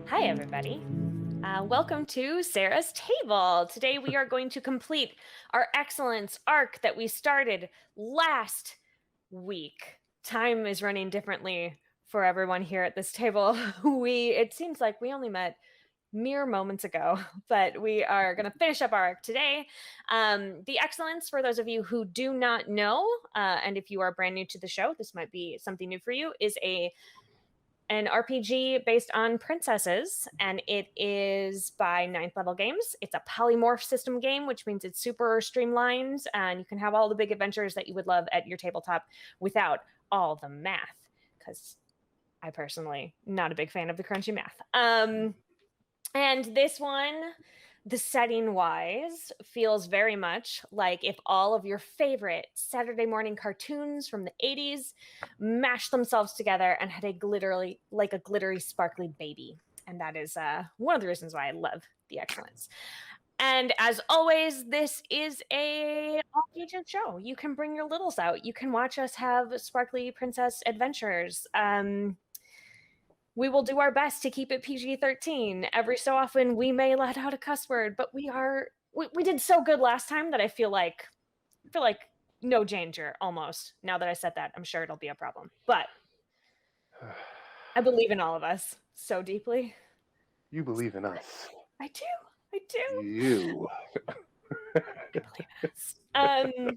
Hi, everybody. Welcome to Sarah's Table. Today we are going to complete our excellence arc that we started last week. Time is running differently for everyone here at this table. It seems like we only met mere moments ago, but we are going to finish up our arc today. The excellence, for those of you who do not know, and if you are brand new to the show, this might be something new for you, is an RPG based on princesses, and it is by Ninth Level Games. It's a polymorph system game, which means it's super streamlined, and you can have all the big adventures that you would love at your tabletop without all the math, because I personally not a big fan of the crunchy math. And this one, the setting wise, feels very much like if all of your favorite Saturday morning cartoons from the 80s mashed themselves together and had a glittery, sparkly baby. And that is one of the reasons why I love the excellence. And as always, this is a all-ages show. You can bring your littles out. You can watch us have sparkly princess adventures. We will do our best to keep it PG-13. Every so often, we may let out a cuss word, but we did so good last time that I feel like no danger almost. Now that I said that, I'm sure it'll be a problem. But I believe in all of us so deeply. You believe in us. I do. I do. You. I believe in us.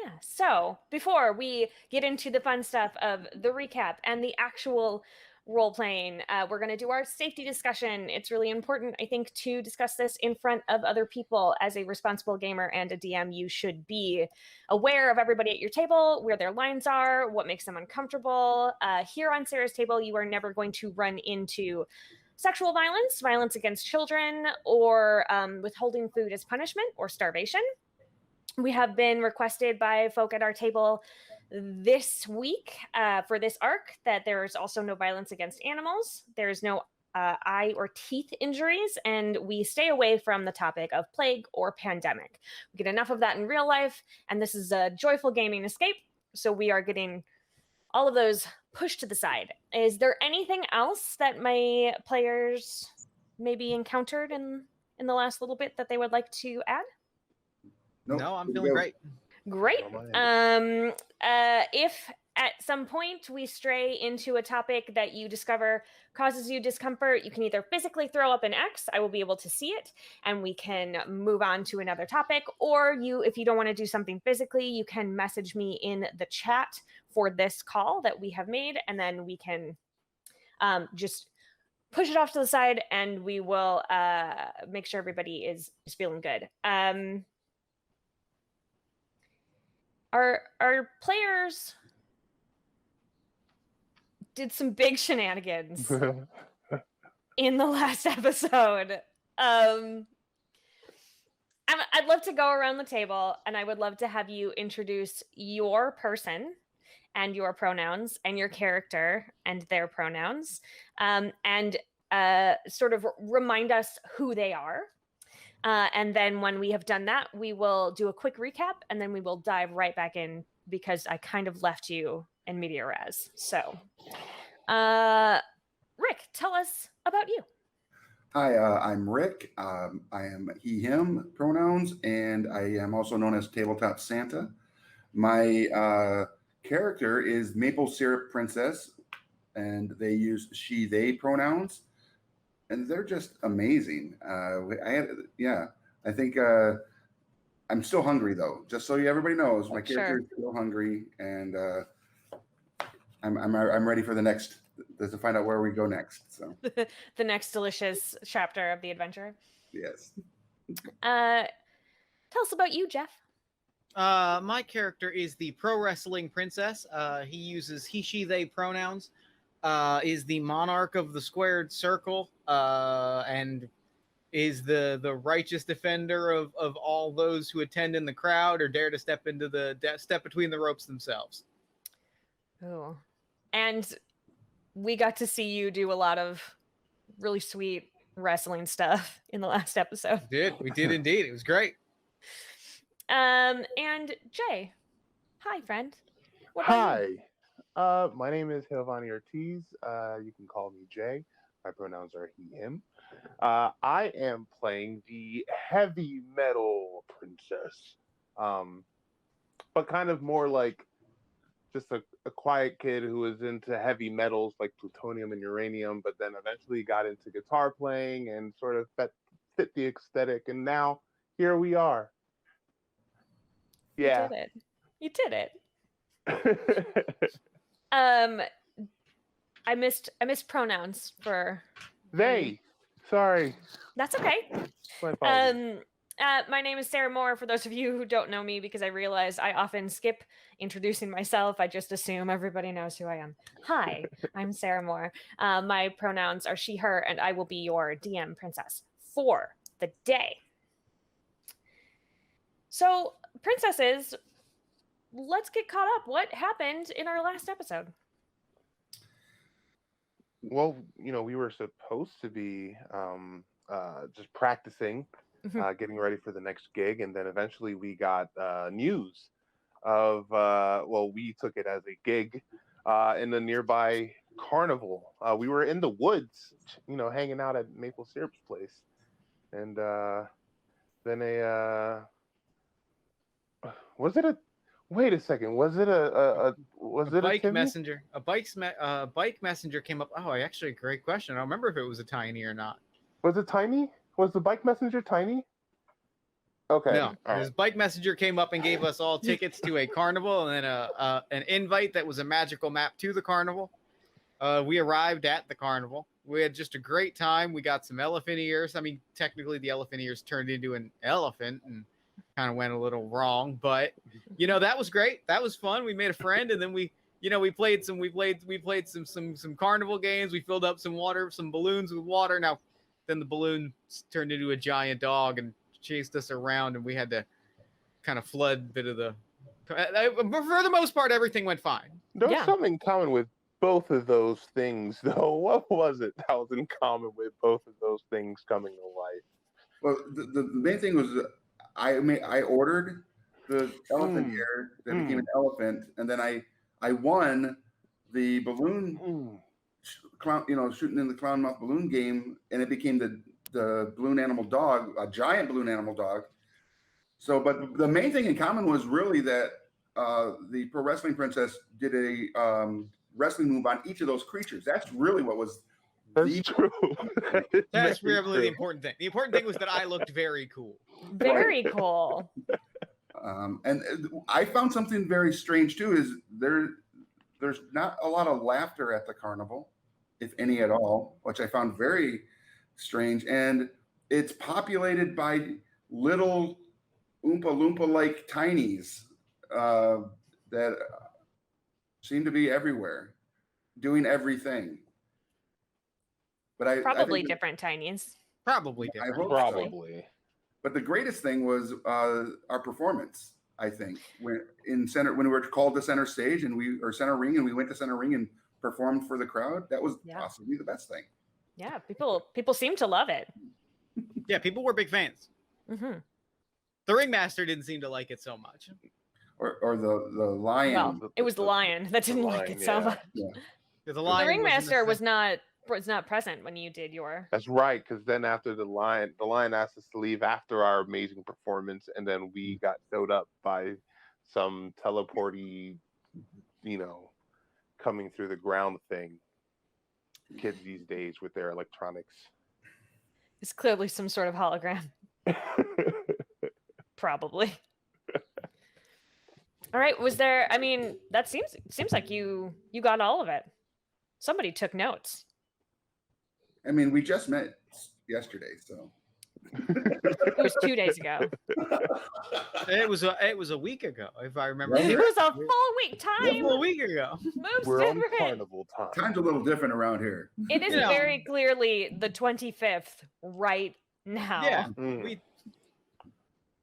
Yeah, so before we get into the fun stuff of the recap and the actual role playing, we're going to do our safety discussion. It's really important, I think, to discuss this in front of other people. As a responsible gamer and a DM, you should be aware of everybody at your table, where their lines are, what makes them uncomfortable. Here on Sarah's Table, you are never going to run into sexual violence, violence against children, or withholding food as punishment, or starvation. We have been requested by folk at our table this week for this arc that there is also no violence against animals. There is no eye or teeth injuries, and we stay away from the topic of plague or pandemic. We get enough of that in real life, and this is a joyful gaming escape, so we are getting all of those pushed to the side. Is there anything else that my players maybe encountered in the last little bit that they would like to add? Nope. No, I'm feeling great. Great. If at some point we stray into a topic that you discover causes you discomfort, you can either physically throw up an X, I will be able to see it, and we can move on to another topic, or if you don't want to do something physically, you can message me in the chat for this call that we have made, and then we can just push it off to the side, and we will make sure everybody is feeling good. Our players did some big shenanigans in the last episode. I'd love to go around the table, and I would love to have you introduce your person and your pronouns and your character and their pronouns, and sort of remind us who they are. And then when we have done that, we will do a quick recap, and then we will dive right back in because I kind of left you in media res. So, Rick, tell us about you. Hi, I'm Rick. I am he, him pronouns, and I am also known as Tabletop Santa. My character is Maple Syrup Princess, and they use she, they pronouns. And they're just amazing. I think I'm still hungry though. Just so everybody knows, my character is still hungry, and I'm ready for the next to find out where we go next. So the next delicious chapter of the adventure. Yes. Tell us about you, Jeff. My character is the pro wrestling princess. He uses he, she, they pronouns. Is the monarch of the squared circle, and is the righteous defender of all those who attend in the crowd or dare to step between the ropes themselves. Oh, and we got to see you do a lot of really sweet wrestling stuff in the last episode. We did indeed. It was great. And Jay, hi, friend. Hi. My name is Hilvani Ortiz. You can call me Jay. My pronouns are he, him. I am playing the heavy metal princess, but kind of more like just a quiet kid who was into heavy metals like plutonium and uranium, but then eventually got into guitar playing and sort of fit the aesthetic. And now here we are. Yeah. You did it. I missed pronouns for They. Sorry. That's okay. My apologies. My name is Sarah Moore, for those of you who don't know me, because I realize I often skip introducing myself. I just assume everybody knows who I am. Hi, I'm Sarah Moore. My pronouns are she, her, and I will be your DM princess for the day. So, princesses, let's get caught up. What happened in our last episode? Well, we were supposed to be just practicing, getting ready for the next gig, and then eventually we got news of, we took it as a gig in the nearby carnival. We were in the woods, hanging out at Maple Syrup's place, and then wait a second, was it a bike messenger? A bike messenger came up. Oh, actually, great question. I don't remember if it was a tiny or not. Was it tiny? Was the bike messenger tiny? Okay. No, his bike messenger came up and gave us all tickets to a carnival and then an invite that was a magical map to the carnival. We arrived at the carnival. We had just a great time. We got some elephant ears. I mean, technically the elephant ears turned into an elephant and kind of went a little wrong, but that was great. That was fun. We made a friend, and then we played some carnival games. We filled up some balloons with water. Now, then the balloon turned into a giant dog and chased us around, and we had to kind of flood a bit of the. But for the most part, everything went fine. There's something common with both of those things, though. What was it that was in common with both of those things coming to life? Well, the main thing was I ordered the elephant ear that became an elephant, and then I won the balloon clown, shooting in the clown mouth balloon game, and it became the balloon animal dog, a giant balloon animal dog. So, but the main thing in common was really that the pro wrestling princess did a wrestling move on each of those creatures. That's really what was. That's true. That's really the important thing. The important thing was that I looked very cool. Very cool. And I found something very strange too. Is there's not a lot of laughter at the carnival, if any at all, which I found very strange. And it's populated by little Oompa Loompa-like tinies that seem to be everywhere, doing everything. But Probably different tinies. Probably different. Probably. So. But the greatest thing was our performance. I think when we were called to center stage center ring, and we went to center ring and performed for the crowd. That was possibly the best thing. Yeah, people seem to love it. Yeah, people were big fans. Mm-hmm. The ringmaster didn't seem to like it so much. Or the lion. Well, it was the lion that didn't like it so much. Yeah. The ringmaster was not present when you did your. That's right, because then after the lion asked us to leave after our amazing performance, and then we got showed up by some teleporty, coming through the ground thing. Kids these days with their electronics. It's clearly some sort of hologram. Probably. All right. Was there? I mean, that seems like you got all of it. Somebody took notes. I mean, we just met yesterday, so. It was 2 days ago. It was a week ago, if I remember. Right. It was a full week. Time. A week ago. Moves We're on different. carnival time. Time's a little different around here. It is very clearly the 25th right now. Yeah.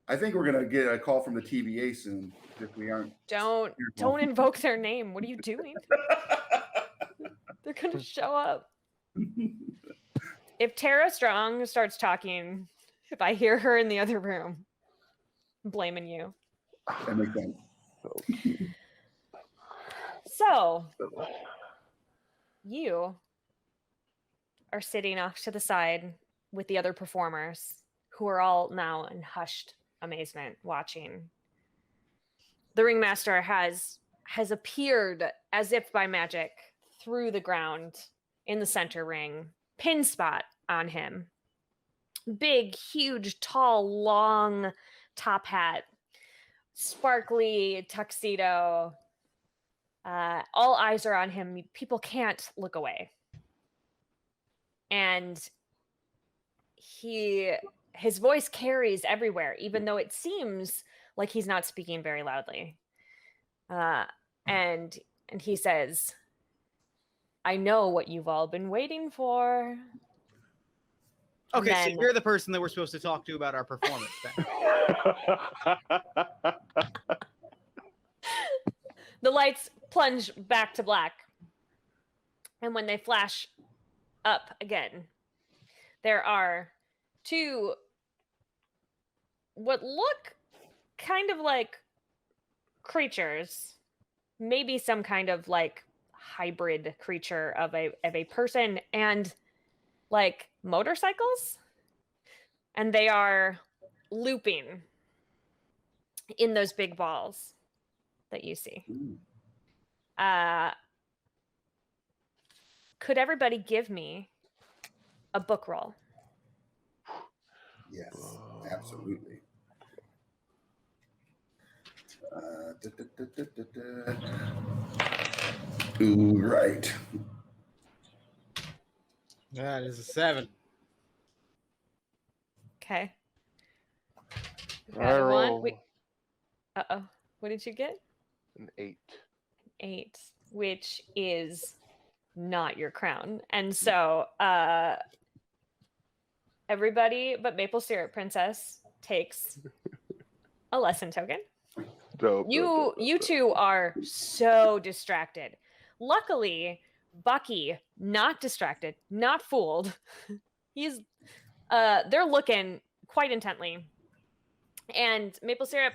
I think we're gonna get a call from the TVA soon if we aren't. Don't invoke their name. What are you doing? They're gonna show up. If Tara Strong starts talking, if I hear her in the other room, I'm blaming you. That makes sense. So, you are sitting off to the side with the other performers, who are all now in hushed amazement watching. The ringmaster has appeared as if by magic through the ground in the center ring, pin spot on him. Big, huge, tall, long top hat, sparkly tuxedo. All eyes are on him. People can't look away. And his voice carries everywhere, even though it seems like he's not speaking very loudly. And he says, "I know what you've all been waiting for." Okay, Then, so you're the person that we're supposed to talk to about our performance then. the lights plunge back to black. And when they flash up again, there are two what look kind of like creatures, maybe some kind of like hybrid creature of a person and like motorcycles, and they are looping in those big balls that you see. Could everybody give me a book roll? Yes, absolutely. Ooh, right. That is a 7. Okay. I roll Uh-oh. What did you get? an 8. 8, which is not your crown. And so everybody but Maple Syrup Princess takes a lesson token. Dope. You two are so distracted. Luckily, Bucky, not distracted, not fooled. They're looking quite intently. And Maple Syrup,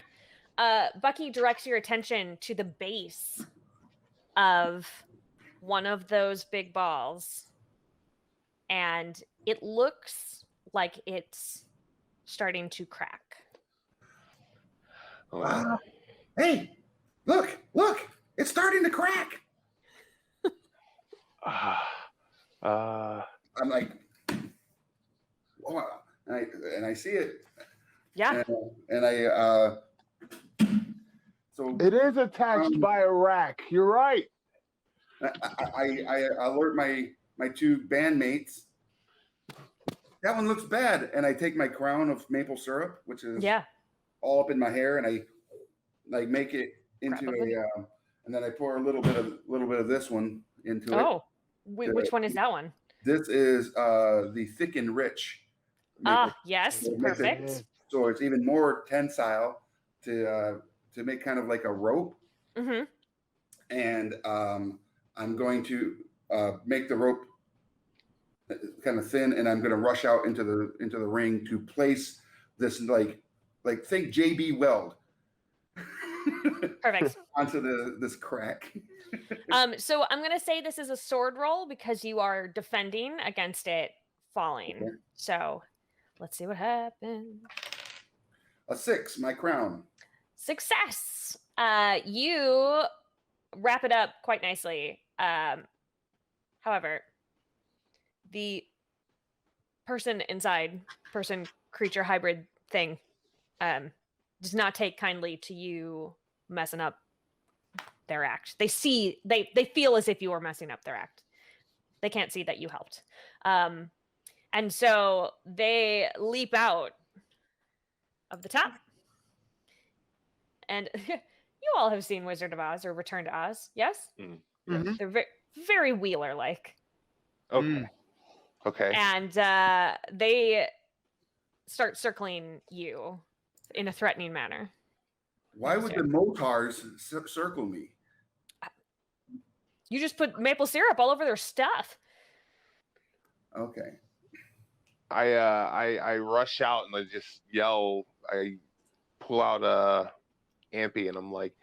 Bucky directs your attention to the base of one of those big balls. And it looks like it's starting to crack. Wow. Hey, look, it's starting to crack. I'm like, wow. And I see it. Yeah. And I so It is attached by a rack. You're right. I alert my two bandmates. That one looks bad, and I take my crown of maple syrup, which is all up in my hair, and I like make it into and then I pour a little bit of this one into it. Oh, which one is that one? This is the thick and rich. Yes, perfect. So it's even more tensile to make kind of like a rope. Mm-hmm. And I'm going to make the rope kind of thin, and I'm going to rush out into the ring to place this like think JB Weld. Perfect. Onto this crack. So I'm going to say this is a sword roll because you are defending against it falling. Okay. So let's see what happens. A 6, my crown. Success. You wrap it up quite nicely. However, the person creature hybrid thing does not take kindly to you messing up their act. They feel as if you were messing up their act. They can't see that you helped. And so they leap out of the top. And you all have seen Wizard of Oz or Return to Oz, yes? Mm-hmm. They're very Wheeler-like. Okay. Okay. And they start circling you in a threatening manner. Why would the Motars circle me? You just put maple syrup all over their stuff. Okay. I rush out and I just yell. I pull out Ampy and I'm like,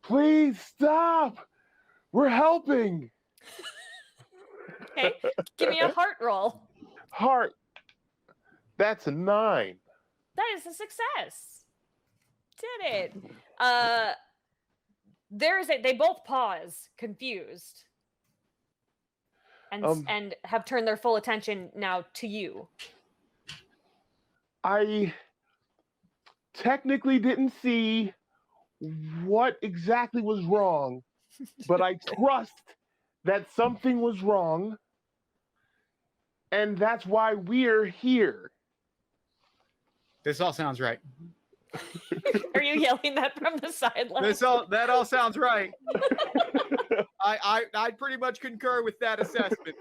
"Please stop! We're helping." Okay, give me a heart roll. Heart. That's a 9. That is a success. Did it. They both pause, confused. And have turned their full attention now to you. I technically didn't see what exactly was wrong, but I trust that something was wrong, and that's why we're here. This all sounds right. Are you yelling that from the sideline? That all sounds right. I pretty much concur with that assessment.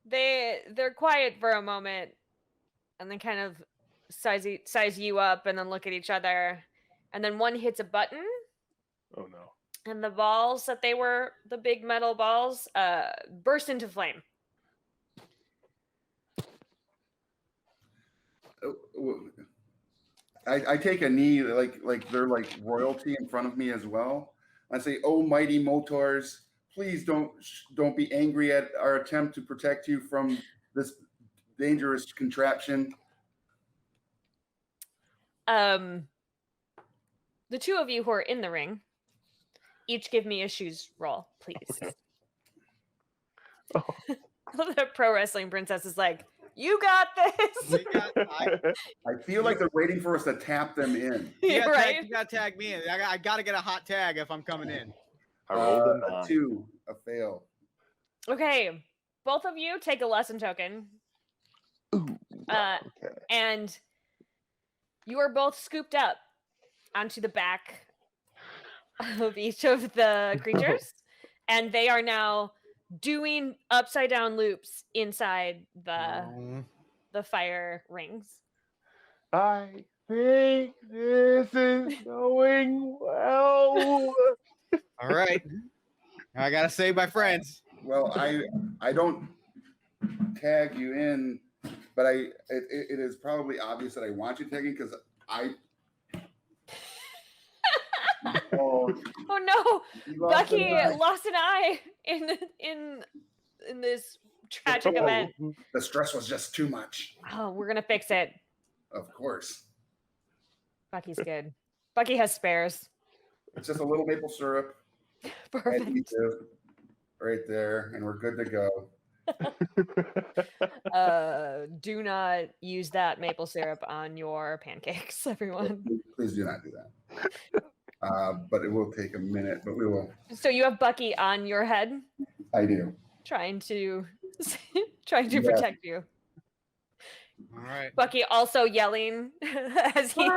They're quiet for a moment, and then kind of size you up, and then look at each other, and then one hits a button. Oh no! And the balls that they were, the big metal balls, burst into flame. I take a knee, like they're like royalty in front of me as well. I say, "Oh, mighty Motors, please don't be angry at our attempt to protect you from this dangerous contraption." The two of you who are in the ring, each give me a shoes roll, please. Oh. The pro wrestling princess is like, "You got this." I feel like they're waiting for us to tap them in. Yeah, right? You gotta tag me in. I gotta get a hot tag if I'm coming in. I rolled a 9. 2, a fail. Okay, both of you take a lesson token. Ooh, okay. And you are both scooped up onto the back of each of the creatures, and they are now doing upside down loops inside the fire rings. I think this is going well. All right. I gotta save my friends. Well, I don't tag you in, but it is probably obvious that I want you tagging because I. Oh no! Bucky lost an eye in this tragic event. The stress was just too much. Oh, we're gonna fix it. Of course. Bucky's good. Bucky has spares. It's just a little maple syrup. Perfect. Right there, and we're good to go. Do not use that maple syrup on your pancakes, everyone. Please do not do that. But it will take a minute, but we will. So you have Bucky on your head? I do. Trying to protect you. All right. Bucky also yelling as he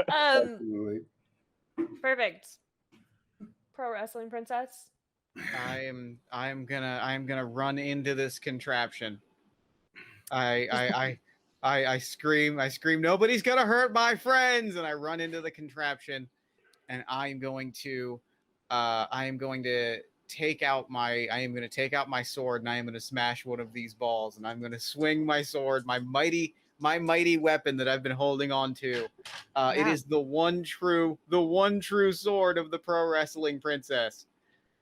Absolutely. Perfect. Pro wrestling princess. I am gonna run into this contraption. I scream, nobody's gonna hurt my friends, and I run into the contraption, and I am going to take out my sword, and I am going to smash one of these balls, and I'm going to swing my sword, my mighty weapon that I've been holding on to. It is the one true sword of the pro wrestling princess.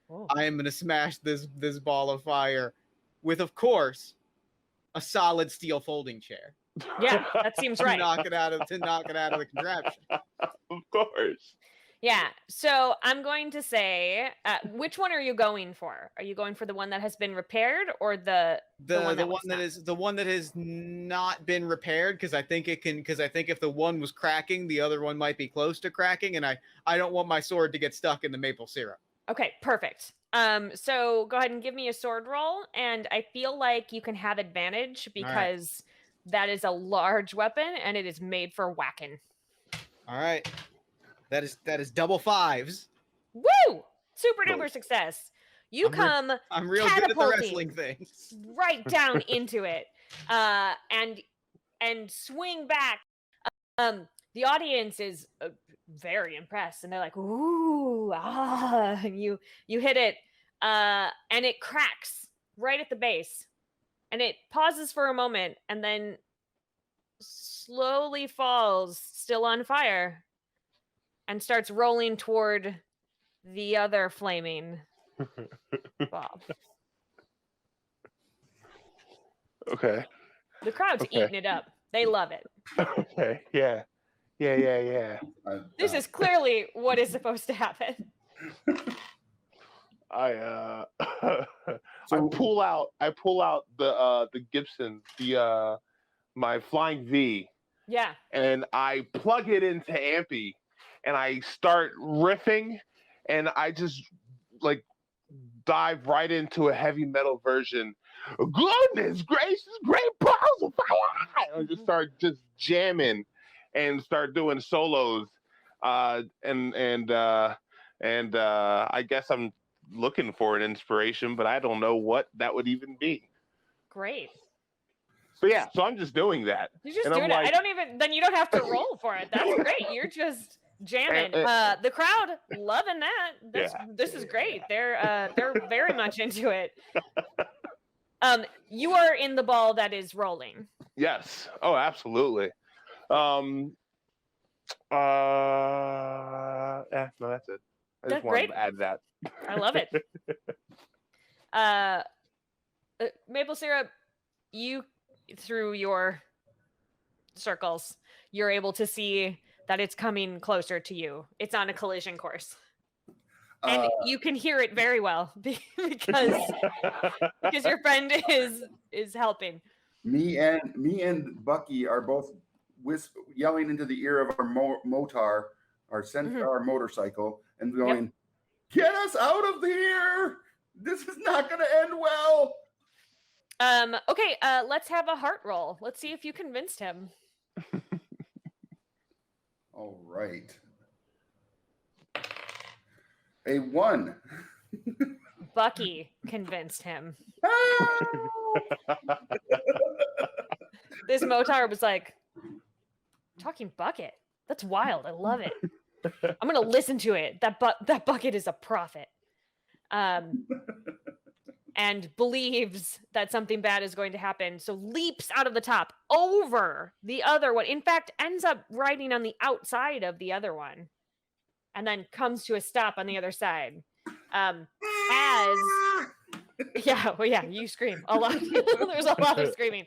Oh. I am going to smash this ball of fire with, of course, a solid steel folding chair. Yeah, that seems right. To knock it out of the contraption. Of course. Yeah. So I'm going to say, which one are you going for? Are you going for the one that has been repaired, or the one that has not been repaired? Because I think if the one was cracking, the other one might be close to cracking, and I don't want my sword to get stuck in the maple syrup. Okay, perfect. So go ahead and give me a sword roll, and I feel like you can have advantage because that is a large weapon and it is made for whacking. All right. That is double 5s. Woo! Super duper success. I'm real good at the wrestling things. Right down into it. And swing back. The audience is very impressed, and they're like, "Ooh, ah!" And you hit it, and it cracks right at the base, and it pauses for a moment, and then slowly falls still on fire and starts rolling toward the other flaming ball. Okay. The crowd's Okay. eating it up. They love it. Okay. Yeah. Yeah. This is clearly what is supposed to happen. I So- pull out the Gibson, my Flying V, Yeah. and I plug it into Ampy, and I start riffing, and I just like dive right into a heavy metal version. Goodness gracious, great balls of fire! I just start just jamming and start doing solos. And I guess I'm looking for an inspiration, but I don't know what that would even be. Great. So yeah, so I'm just doing that. You just And do I'm it. like- Then you don't have to roll for it. That's great. You're just jamming. The crowd loving that. This is great. They're very much into it. You are in the ball that is rolling. Yes. Oh, absolutely. No, that's it. I That's just wanted great. to add that. I love it. Maple syrup, you through your circles, you're able to see that it's coming closer to you. It's on a collision course. And you can hear it very well because your friend is helping. Me and Bucky are both yelling into the ear of our motar, our centaur motorcycle, and going, "Get us out of here! This is not going to end well." Okay. Let's have a heart roll. Let's see if you convinced him. All right. A 1. Bucky convinced him. This motar was like, talking bucket. That's wild. I love it. I'm gonna listen to it. That bucket is a prophet. And believes that something bad is going to happen. So leaps out of the top over the other one. In fact, ends up riding on the outside of the other one. And then comes to a stop on the other side. You scream a lot. There's a lot of screaming.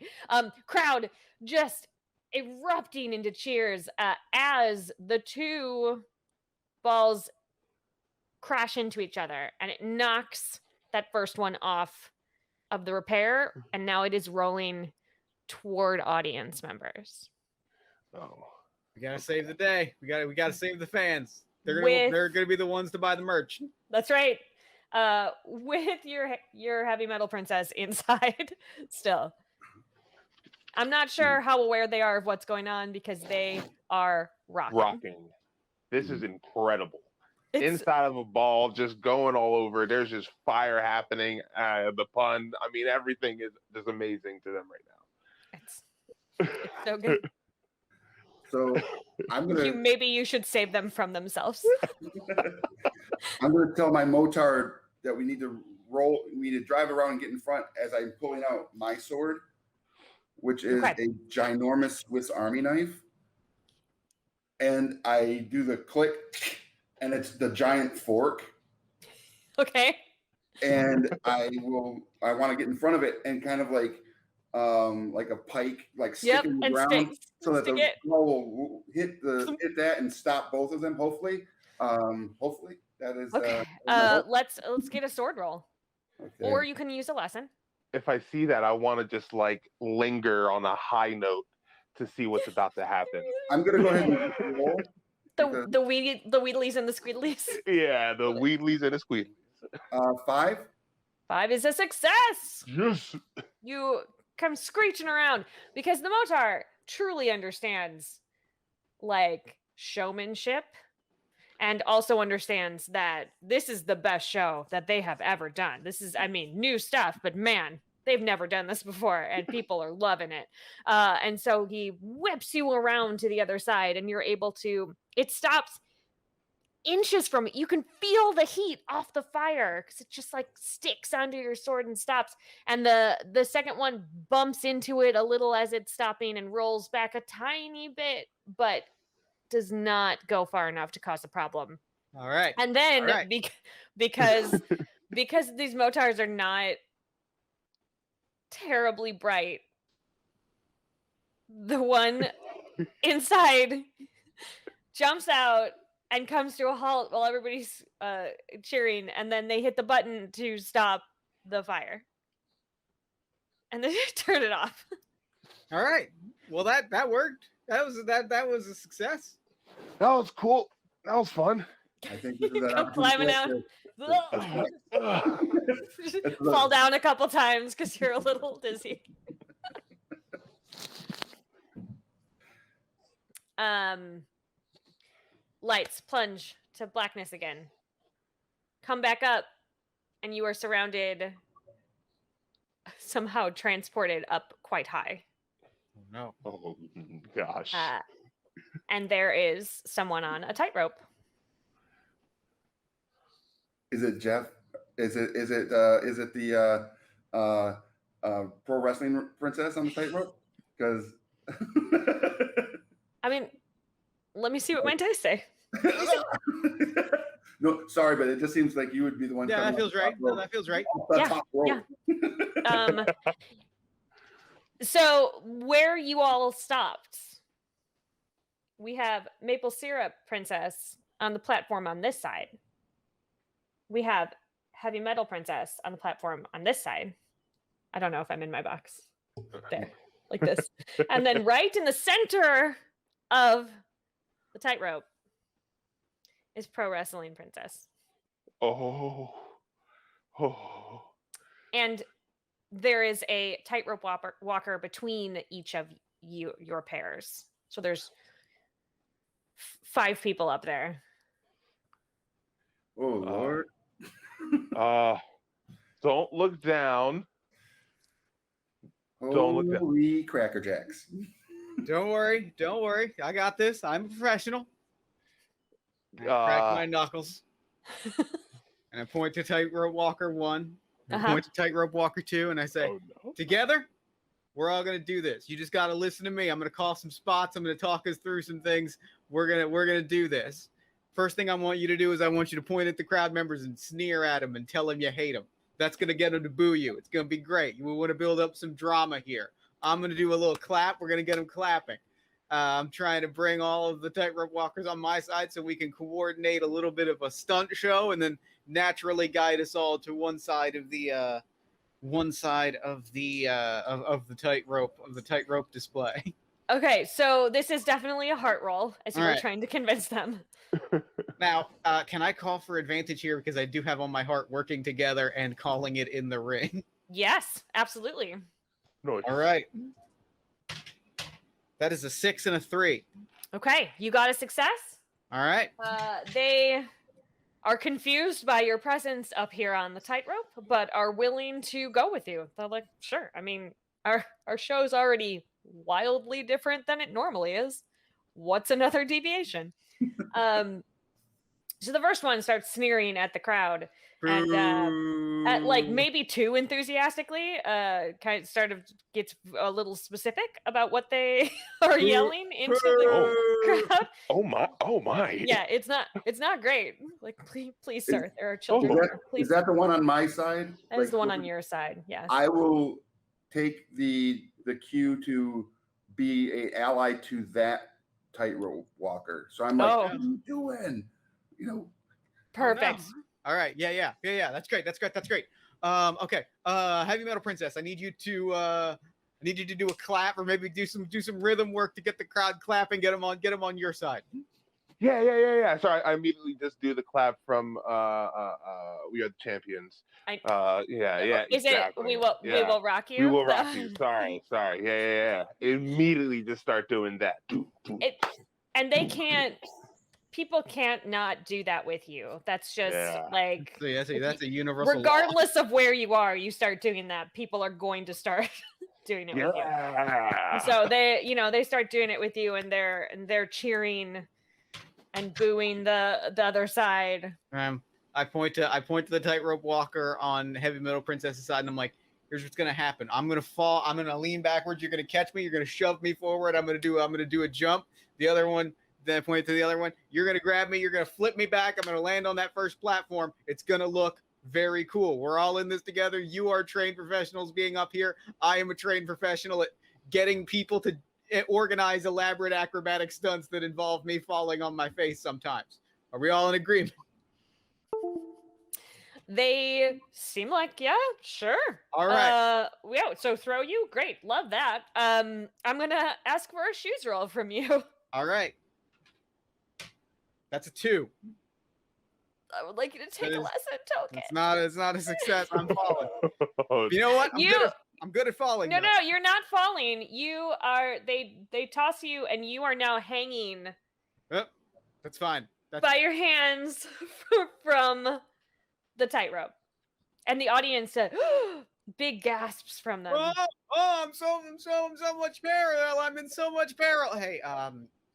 Crowd just erupting into cheers as the two balls crash into each other, and it knocks that first one off of the repair, and now it is rolling toward audience members. Oh. We gotta save the day. We gotta save the fans. They're gonna be the ones to buy the merch. That's right. With your heavy metal princess inside still. I'm not sure how aware they are of what's going on because they are rocking. This is incredible. Inside of a ball, just going all over. There's just fire happening. The pun. I mean, everything is just amazing to them right now. It's so good. So I'm gonna. Maybe you should save them from themselves. I'm gonna tell my motar that we need to roll. We need to drive around and get in front as I'm pulling out my sword, which is a ginormous Swiss Army knife, and I do the click, and it's the giant fork. Okay. And I want to get in front of it and kind of like a pike, like stick in the ground, so that the ball will hit that and stop both of them. Hopefully, that is. Okay. Let's get a sword roll, or you can use a lesson. If I see that, I want to just like linger on a high note to see what's about to happen. I'm gonna go ahead and roll. The Wheedlies and the Squeedlies. Yeah, the Wheedlies and the Squeedlies. 5. 5 is a success. Yes. You come screeching around because the motar truly understands like showmanship and also understands that this is the best show that they have ever done. This is, new stuff, but man, they've never done this before and people are loving it. And so he whips you around to the other side and you're able to, it stops inches from it. You can feel the heat off the fire because it just like sticks onto your sword and stops. And the second one bumps into it a little as it's stopping and rolls back a tiny bit, but does not go far enough to cause a problem. All right. And then All right. because these motars are not terribly bright, the one inside jumps out and comes to a halt while everybody's cheering, and then they hit the button to stop the fire. And then turn it off. All right. Well, that worked. That was a success. That was cool. That was fun. I think this is an Come climbing out. Fall down a couple times because you're a little dizzy. Lights plunge to blackness again. Come back up, and you are surrounded, somehow transported up quite high. Oh, no. Oh gosh. And there is someone on a tightrope. Is it Jeff? Is it the pro wrestling princess on the tightrope? Because I mean, let me see what my dice say. no, sorry, but it just seems like you would be the one. Yeah, that feels right. No, that feels right. Yeah. So where you all stopped, we have Maple Syrup Princess on the platform on this side. We have Heavy Metal Princess on the platform on this side. I don't know if I'm in my box. There, like this. And then right in the center of the tightrope is Pro Wrestling Princess. Oh. And there is a tightrope walker between each of your pairs. So there's 5 people up there. Oh Lord. Don't look down. Don't look down. Holy Cracker Jacks. Don't worry. I got this. I'm a professional. I crack my knuckles. And I point to tightrope walker 1. I point to tightrope walker 2, and I say, together, we're all gonna do this. You just gotta listen to me. I'm gonna call some spots. I'm gonna talk us through some things. We're gonna do this. First thing I want you to do is I want you to point at the crowd members and sneer at them and tell them you hate them. That's gonna get them to boo you. It's gonna be great. We want to build up some drama here. I'm gonna do a little clap. We're gonna get them clapping. I'm trying to bring all of the tightrope walkers on my side so we can coordinate a little bit of a stunt show and then naturally guide us all to one side of the tightrope display. Okay, so this is definitely a heart roll as you All were right. trying to convince them. Now, can I call for advantage here because I do have all my heart working together and calling it in the ring? Yes, absolutely. No, All right. That is a 6 and a 3. Okay, you got a success. All right. They are confused by your presence up here on the tightrope, but are willing to go with you. They're like, sure. I mean, our show's already wildly different than it normally is. What's another deviation? So the first one starts sneering at the crowd, and at like maybe too enthusiastically, kind of sort of gets a little specific about what they are yelling into the crowd. Oh my. Yeah, it's not great. Like, please, sir, there are children. here. Please, Is that the one on my side? that is the one on your side. Yes. I will take the cue to be a ally to that tightrope walker. So I'm like, what are you doing? You know. Perfect. All right. Yeah. That's great. Okay. Heavy Metal Princess, I need you to do a clap or maybe do some rhythm work to get the crowd clapping, get them on your side. Yeah. Sorry, I immediately just do the clap from We Are the Champions. Yeah. Is exactly. it we will rock you? We will rock you. Sorry. Yeah. Immediately just start doing that. And they can't. People can't not do that with you. That's just like that's a universal regardless of where you are, you start doing that, people are going to start doing it with you. So they start doing it with you, and they're cheering and booing the other side. I point to the tightrope walker on Heavy Metal Princess's side, and I'm like, here's what's gonna happen. I'm gonna fall. I'm gonna lean backwards. You're gonna catch me. You're gonna shove me forward. I'm gonna do a jump. The other one, then I point to the other one. You're gonna grab me. You're gonna flip me back. I'm gonna land on that first platform. It's gonna look very cool. We're all in this together. You are trained professionals being up here. I am a trained professional at getting people to organize elaborate acrobatic stunts that involve me falling on my face sometimes. Are we all in agreement? They seem like, yeah, sure. All right. Yeah, so throw you. Great. Love that. I'm going to ask for a shoes roll from you. All right. That's a 2. I would like you to take a lesson token. It's not a success. I'm falling. You know what? I'm good at falling. No, you're not falling. You are they toss you and you are now hanging. Yep. That's fine. By your hands from the tightrope. And the audience big gasps from them. I'm so much peril. I'm in so much peril. Hey,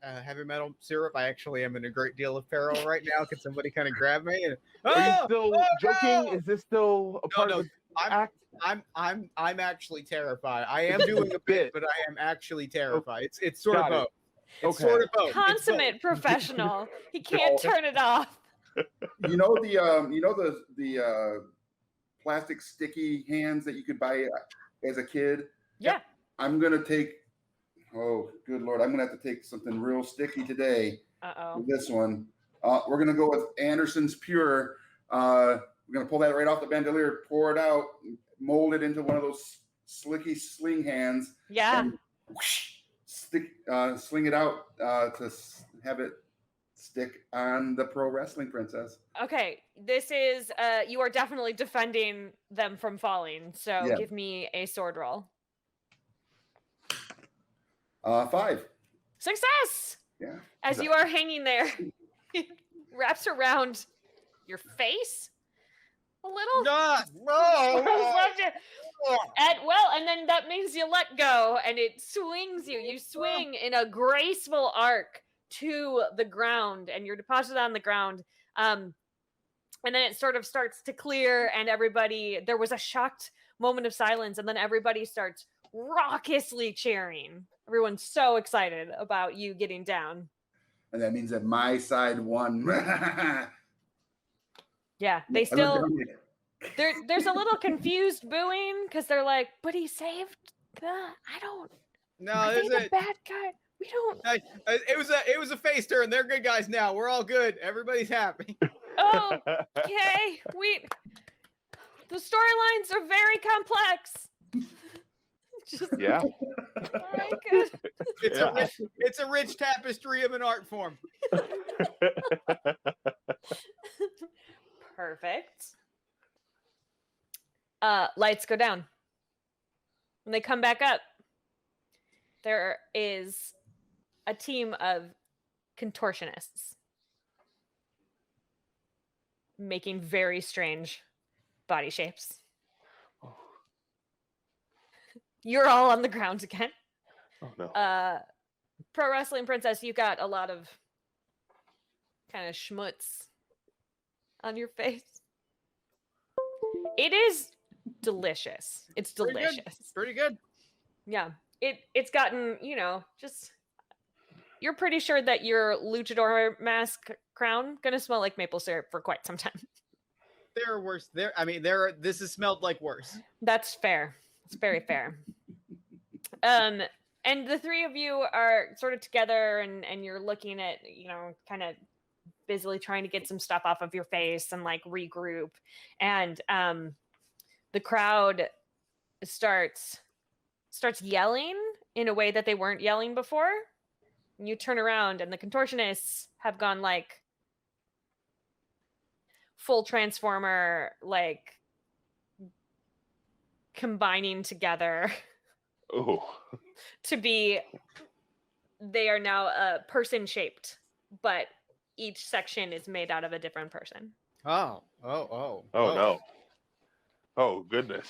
heavy metal syrup. I actually am in a great deal of peril right now. Can somebody kind of grab me? Are you still joking? No! Is this still a part of the act? I'm actually terrified. I am doing a bit, but I am actually terrified. It's sort of both. It's sort of both. Consummate professional. He can't turn it off. You know the plastic sticky hands that you could buy as a kid? Yeah. I'm gonna take. Oh, good Lord! I'm gonna have to take something real sticky today. Uh-oh. This one. We're gonna go with Anderson's Pure. We're gonna pull that right off the bandolier, pour it out, mold it into one of those slicky sling hands. Yeah. And whoosh, sling it out to have it stick on the pro wrestling princess. Okay, this is you are definitely defending them from falling. So Yeah. give me a sword roll. 5. Success. Yeah. As you are hanging there, it wraps around your face a little. And then that means you let go and it swings you. You swing in a graceful arc to the ground and you're deposited on the ground. And then it sort of starts to clear and there was a shocked moment of silence and then everybody starts raucously cheering. Everyone's so excited about you getting down. And that means that my side won. Yeah, they still... There's a little confused booing because they're like, but he saved I don't... No, there's a bad guy. We don't... It was a face turn. They're good guys now. We're all good. Everybody's happy. Oh, okay. The storylines are very complex. Yeah. All right, good. It's a rich tapestry of an art form. Perfect. Lights go down. When they come back up, there is a team of contortionists making very strange body shapes. You're all on the ground again. Oh no. Pro Wrestling Princess, you got a lot of kind of schmutz on your face. It is delicious. It's delicious. Pretty good. Yeah. It's gotten, just you're pretty sure that your luchador mask crown gonna smell like maple syrup for quite some time. There are worse. This has smelled like worse. That's fair. It's very fair. And the three of you are sort of together and you're looking at, kind of busily trying to get some stuff off of your face and like regroup. And the crowd starts yelling in a way that they weren't yelling before. And you turn around and the contortionists have gone like full transformer, like combining together. Oh. They are now person shaped, but each section is made out of a different person. Oh no. Oh goodness.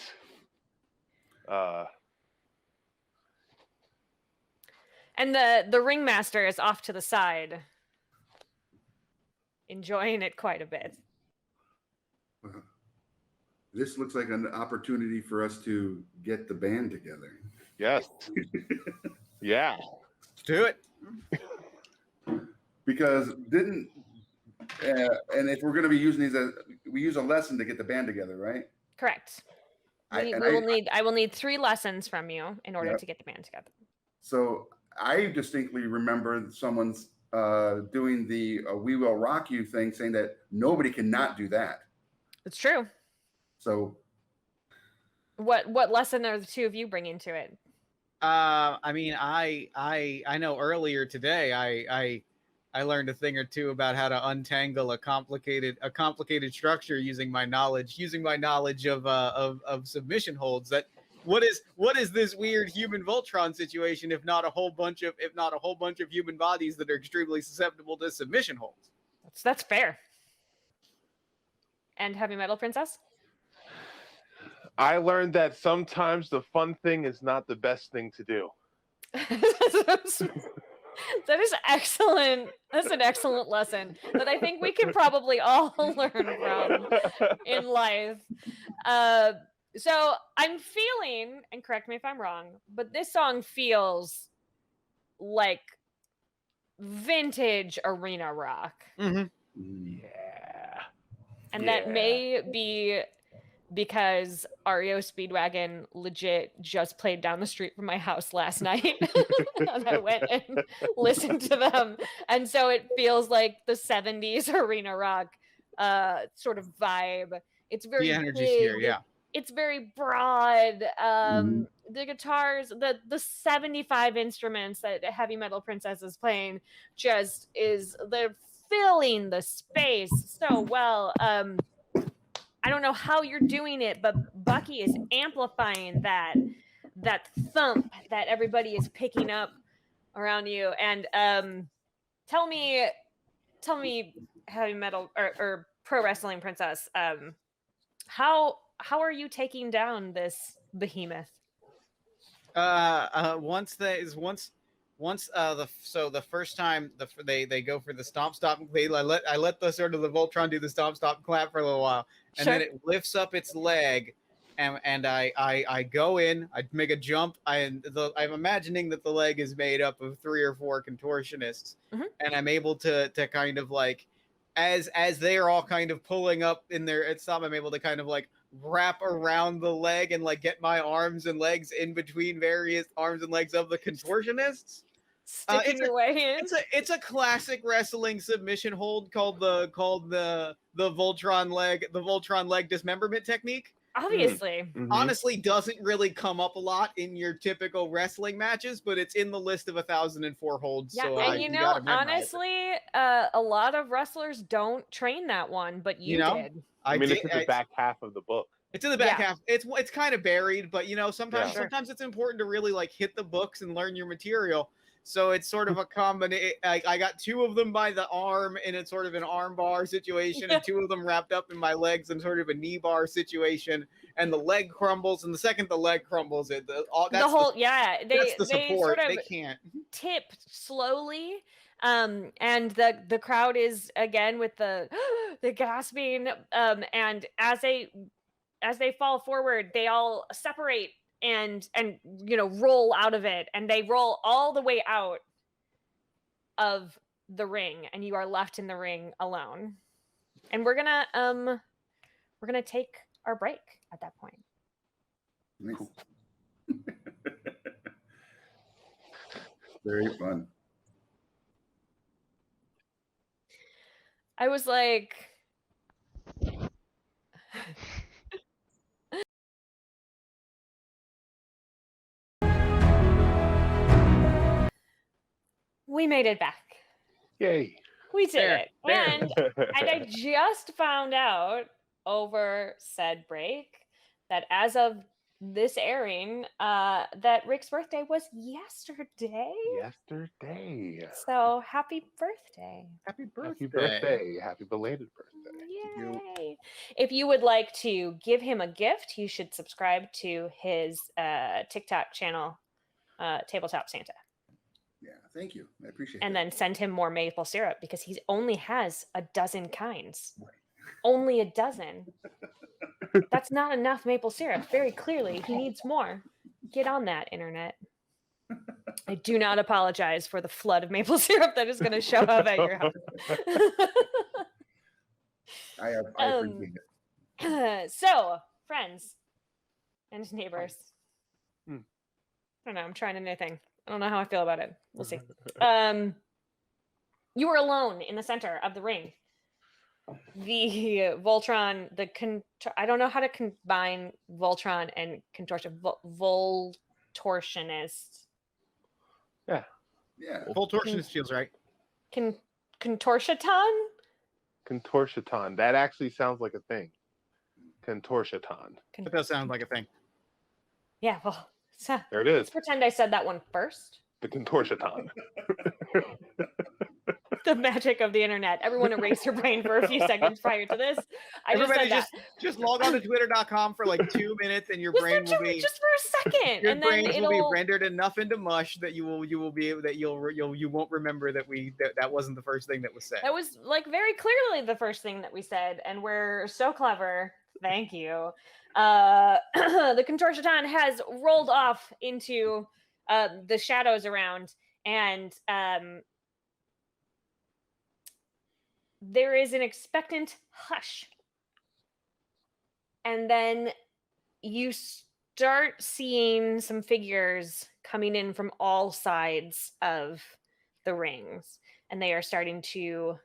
And the ringmaster is off to the side, enjoying it quite a bit. This looks like an opportunity for us to get the band together. Yes. Yeah. Let's do it. because didn't and if we're going to be using these, we use a lesson to get the band together, right? Correct. I will need 3 lessons from you in order to get the band together. So I distinctly remember someone's doing the "We Will Rock You" thing, saying that nobody cannot do that. It's true. So, what lesson are the 2 of you bringing to it? I mean, I know earlier today I learned a thing or two about how to untangle a complicated structure using my knowledge of submission holds. That what is this weird human Voltron situation if not a whole bunch of human bodies that are extremely susceptible to submission holds? That's fair. And Heavy Metal Princess? I learned that sometimes the fun thing is not the best thing to do. That is excellent. That's an excellent lesson that I think we can probably all learn from in life. So I'm feeling, and correct me if I'm wrong, but this song feels like vintage arena rock. Mm-hmm. Yeah. And that may be because REO Speedwagon legit just played down the street from my house last night. And I went and listened to them. And so it feels like the 70s arena rock sort of vibe. It's very the energy's big. here, yeah. It's very broad. The guitars, the 75 instruments that Heavy Metal Princess is playing they're filling the space so well. I don't know how you're doing it, but Bucky is amplifying that thump that everybody is picking up around you. And tell me, Heavy Metal or Pro Wrestling Princess, how are you taking down this behemoth? The first time they go for the stomp stop, I let the sort of the Voltron do the stomp stop clap for a little while, and then it lifts up its leg, and I go in, I make a jump, I'm imagining that the leg is made up of 3 or 4 contortionists, and I'm able to kind of like, as they are all kind of pulling up in their stop, I'm able to kind of like wrap around the leg and like get my arms and legs in between various arms and legs of the contortionists. Sticking your way in. It's a classic wrestling submission hold called the Voltron leg dismemberment technique. Obviously. Honestly, doesn't really come up a lot in your typical wrestling matches, but it's in the list of 1,004 holds. Yeah, so and honestly, a lot of wrestlers don't train that one, but you did. I mean, it's in the back half of the book. It's in the back half. It's kind of buried, but sometimes it's important to really like hit the books and learn your material. So it's sort of a combination. I got 2 of them by the arm in a sort of an arm bar situation, and 2 of them wrapped up in my legs in sort of a knee bar situation. And the leg crumbles, and the second the leg crumbles, that's the support. They can't tip slowly. And the crowd is again with the gasping. And as they fall forward, they all separate and roll out of it, and they roll all the way out of the ring, and you are left in the ring alone. And we're gonna take our break at that point. Nice. Very fun. I was like, we made it back. Yay. We did it. And I just found out over said break that as of this airing, that Rick's birthday was yesterday. So happy birthday. Happy birthday. Happy belated birthday. Yay. If you would like to give him a gift, you should subscribe to his TikTok channel, Tabletop Santa. Yeah, thank you. I appreciate it. And then send him more maple syrup because he only has a dozen kinds. Right. Only a dozen. That's not enough maple syrup. Very clearly, he needs more. Get on that, internet. I do not apologize for the flood of maple syrup that is going to show up at your house. I appreciate it. So, friends and neighbors. Hmm. I don't know. I'm trying a new thing. I don't know how I feel about it. We'll see. You are alone in the center of the ring. The Voltron, I don't know how to combine Voltron and contortion. Voltortionist. Yeah. Voltortionist feels right. Contortionaton? Contortionaton. That actually sounds like a thing. Contortionaton. That does sound like a thing. Yeah, well, so There it is. let's pretend I said that one first. The Contortionaton. The magic of the internet. Everyone erase your brain for a few seconds prior to this. Everybody just log on to twitter.com for like 2 minutes and your brain will be just for a second. your And then brains will be it'll rendered enough into mush that you will be able that you won't remember that that wasn't the first thing that was said. That was like very clearly the first thing that we said, and we're so clever. Thank you. The Contortionaton has rolled off into the shadows around, and there is an expectant hush. And then you start seeing some figures coming in from all sides of the rings, and they are starting to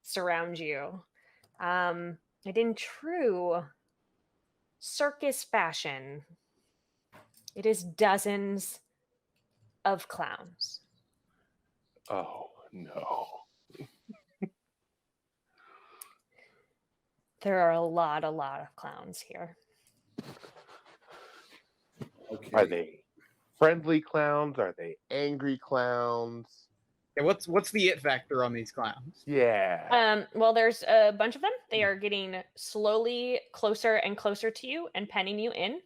surround you. And in true circus fashion, it is dozens of clowns. Oh, no. There are a lot of clowns here. Okay. Are they friendly clowns? Are they angry clowns? Yeah, what's the it factor on these clowns? Yeah. Well, there's a bunch of them. They are getting slowly closer and closer to you and penning you in.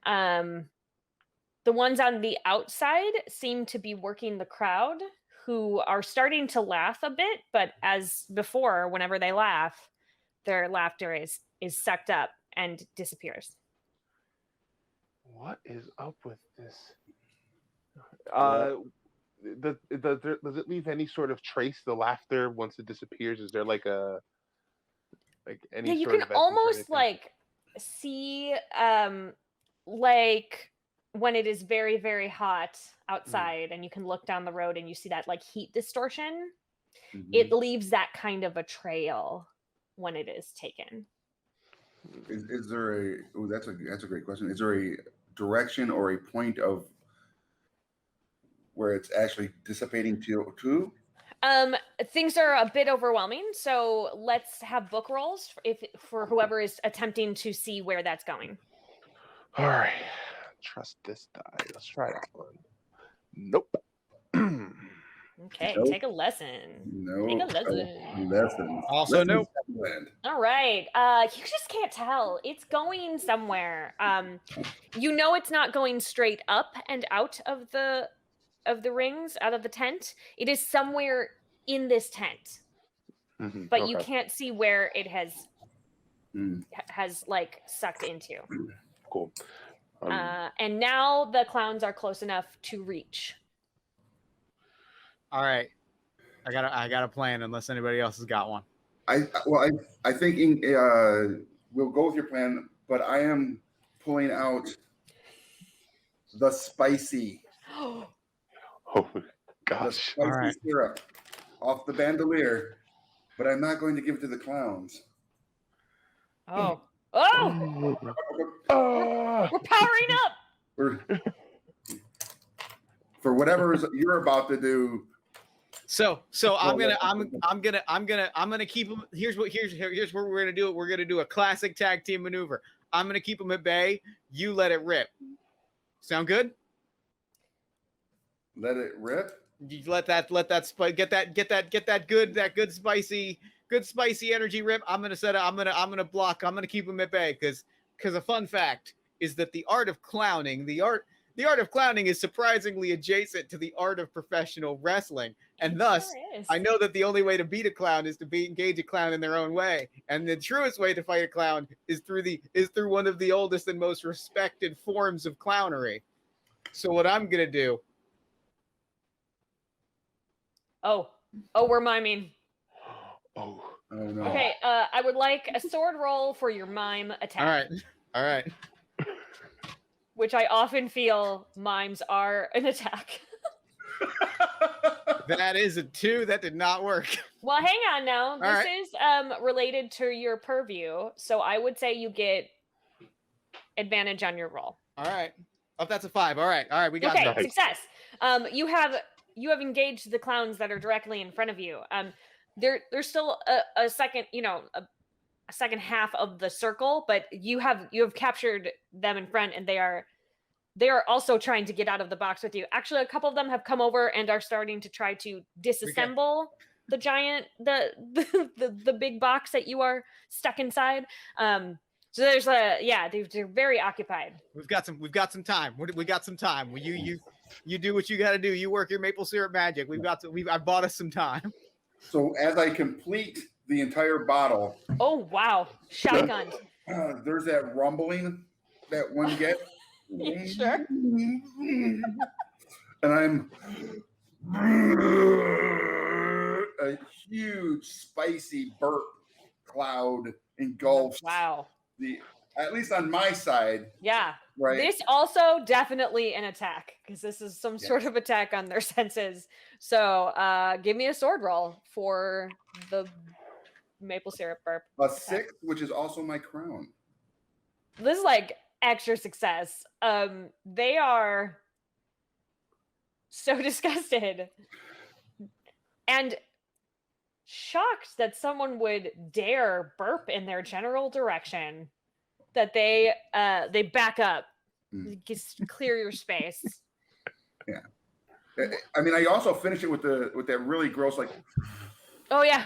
The ones on the outside seem to be working the crowd, who are starting to laugh a bit, but as before, whenever they laugh, their laughter is sucked up and disappears. What is up with this? Does it leave any sort of trace, the laughter, once it disappears? Is there like any Yeah, you sort can of essence or almost anything? like see like when it is very, very hot outside and you can look down the road and you see that like heat distortion. Mhm. It leaves that kind of a trail when it is taken. Is there that's a great question. Is there a direction or a point of where it's actually dissipating to? Things are a bit overwhelming, so let's have book rolls for whoever is attempting to see where that's going. All right. Trust this die. Let's try that one. Nope. Okay, Nope. take a lesson. No. Take a lesson. Lessons. Also, Lessons nope. have learned. All right. You just can't tell. It's going somewhere. You know it's not going straight up and out of the rings, out of the tent. It is somewhere in this tent. Mhm, But you okay. can't see where it has Mm. like sucked into. Cool. And now the clowns are close enough to reach. All right. I got a plan unless anybody else has got one. I think we'll go with your plan, but I am pulling out the spicy Oh the gosh. spicy All right. syrup off the bandolier, but I'm not going to give it to the clowns. Oh. Ah! We're powering up. For whatever you're about to do. So I'm gonna keep them. Here's what we're gonna do. We're gonna do a classic tag team maneuver. I'm gonna keep them at bay. You let it rip. Sound good? Let it rip. You get that good spicy energy rip. I'm gonna block. I'm gonna keep them at bay because a fun fact is that the art of clowning is surprisingly adjacent to the art of professional wrestling, and thus Sure is. I know that the only way to beat a clown is to engage a clown in their own way, and the truest way to fight a clown is through one of the oldest and most respected forms of clownery. So what I'm gonna do Oh, we're miming. Oh. Oh no. Okay, I would like a sword roll for your mime attack. All right. Which I often feel mimes are an attack. That is a 2. That did not work. Well, hang on now. This right. is related to your purview, so I would say you get advantage on your roll. All right. Oh, that's a 5. All right. We got Okay, that. Nice. success. You have engaged the clowns that are directly in front of you. There's still a second, a second half of the circle, but you have captured them in front, and they are also trying to get out of the box with you. Actually, a couple of them have come over and are starting to try to disassemble the giant, the big box that you are stuck inside. So there's they're very occupied. We've got some time. We got some time. You do what you got to do. You work your maple syrup magic. I bought us some time. So as I complete the entire bottle, Oh wow, shotgun. there's that rumbling that one gets. Sure. And I'm a huge spicy burp cloud engulfs Wow. at least on my side, Yeah. right? This also definitely an attack, because this is some sort of attack on their senses. So give me a sword roll for the maple syrup burp. A 6, which is also my crown. This is like extra success. They are so disgusted and shocked that someone would dare burp in their general direction, that they back up. Just clear your space. Yeah. I mean, I also finished it with that really gross, like, Oh yeah.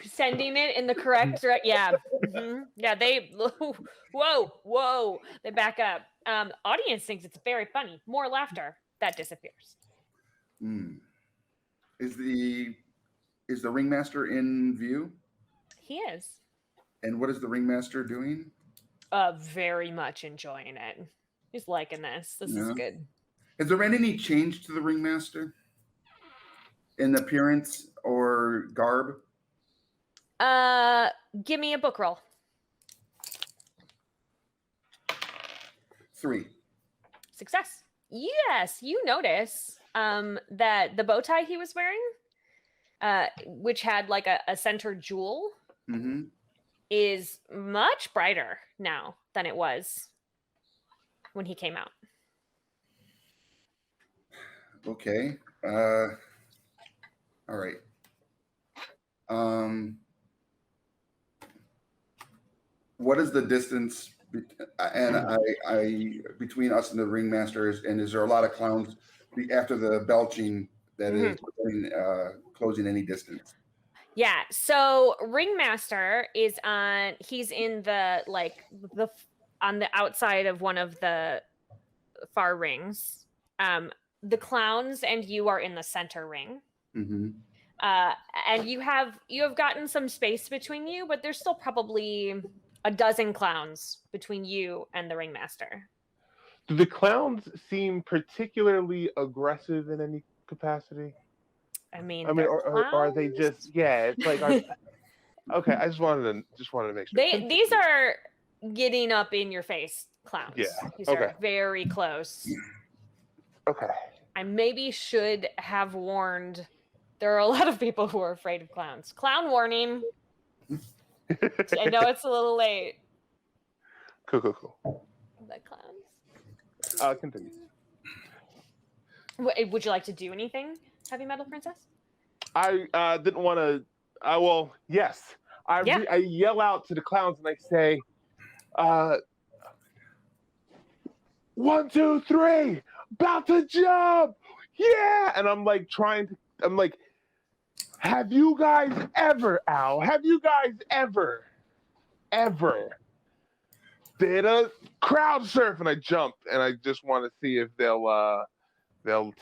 Sending it in the correct direction. Yeah. Mm-hmm. Yeah, they whoa. They back up. Audience thinks it's very funny. More laughter. That disappears. Is the ringmaster in view? He is. And what is the ringmaster doing? Very much enjoying it. He's liking this. This is good. Has there been any change to the ringmaster in appearance or garb? Give me a book roll. 3. Success. Yes, you notice that the bow tie he was wearing, which had like a center jewel, is much brighter now than it was when he came out. Okay. All right. What is the distance between us and the ringmasters? And is there a lot of clowns after the belching that is closing any distance? Yeah. So Ringmaster is he's in on the outside of one of the far rings. The clowns and you are in the center ring. And you have gotten some space between you, but there's still probably a dozen clowns between you and the Ringmaster. Do the clowns seem particularly aggressive in any capacity? I mean, or are they just? Yeah, it's like. Okay, I just wanted to make sure. These are getting up in your face clowns. Yeah. These are very close. Okay. I maybe should have warned. There are a lot of people who are afraid of clowns. Clown warning. I know it's a little late. Cool. The clowns. Continue. Would you like to do anything, Heavy Metal Princess? I didn't want to. Well, yes. I yell out to the clowns and I say, 1, 2, 3, about to jump, yeah! And I'm like have you guys ever, Al? Have you guys ever did a crowd surf? And I jump, and I just want to see if they'll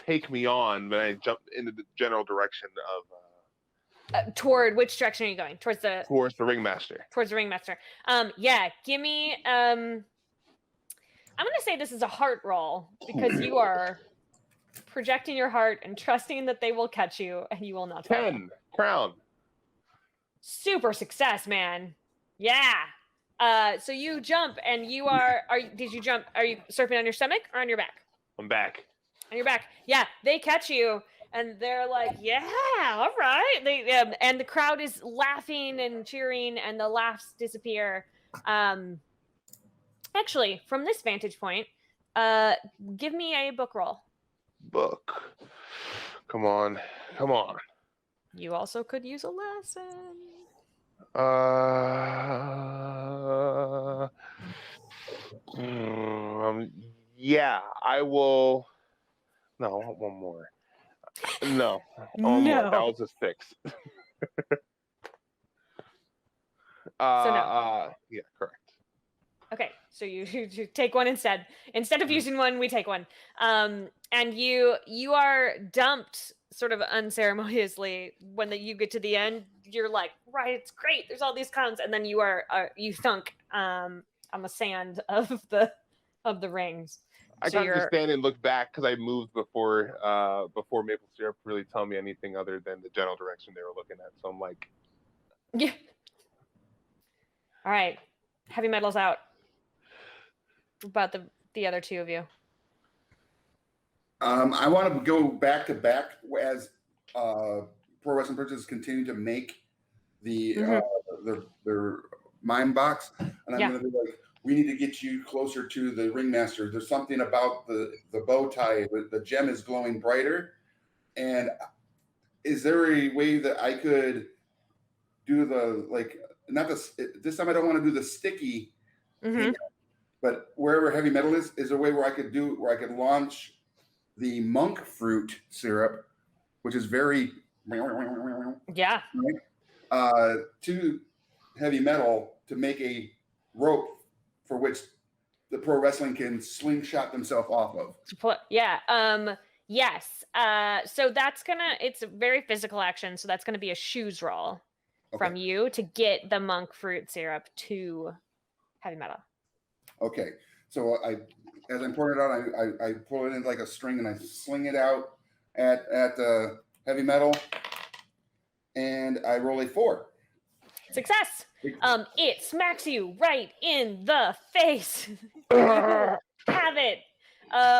take me on. But I jump into the general direction of. Toward which direction are you going? Towards the ringmaster. Towards the ringmaster. Yeah. Give me. I'm gonna say this is a heart roll because you are projecting your heart and trusting that they will catch you and you will not fall. 10 crown. Super success, man. Yeah. So you jump and you did you jump? Are you surfing on your stomach or on your back? I'm back. On your back. Yeah, they catch you and they're like, yeah, all right. And the crowd is laughing and cheering and the laughs disappear. Actually, from this vantage point, give me a book roll. Book. Come on. You also could use a lesson. Yeah, I will. No, I want one more. No, one more. That was a 6. No. Yeah, correct. Okay, so you take one instead. Instead of using one, we take one. And you are dumped sort of unceremoniously when you get to the end. You're like, right, it's great. There's all these clowns, and then you thunk on the sand of the rings. I can't just stand and look back because I moved before maple syrup really tell me anything other than the general direction they were looking at. So I'm like, yeah. All right, heavy metal's out. About the other two of you. I want to go back to back as Pro Wrestling Princess continue to make their mime box, and I'm going to be like, we need to get you closer to the ringmaster. There's something about the bow tie. The gem is glowing brighter, and is there a way that I could do this time I don't want to do the sticky. But wherever heavy metal is there a way where I could launch the monk fruit syrup, which is very to heavy metal to make a rope for which the pro wrestling can slingshot themselves off of. Yeah. Yes. So it's a very physical action. So that's gonna be a shoes roll from you to get the monk fruit syrup to heavy metal. Okay, so as I'm pouring it out, I pull it in like a string and I sling it out at heavy metal, and I roll a 4. Success. It smacks you right in the face. Have it.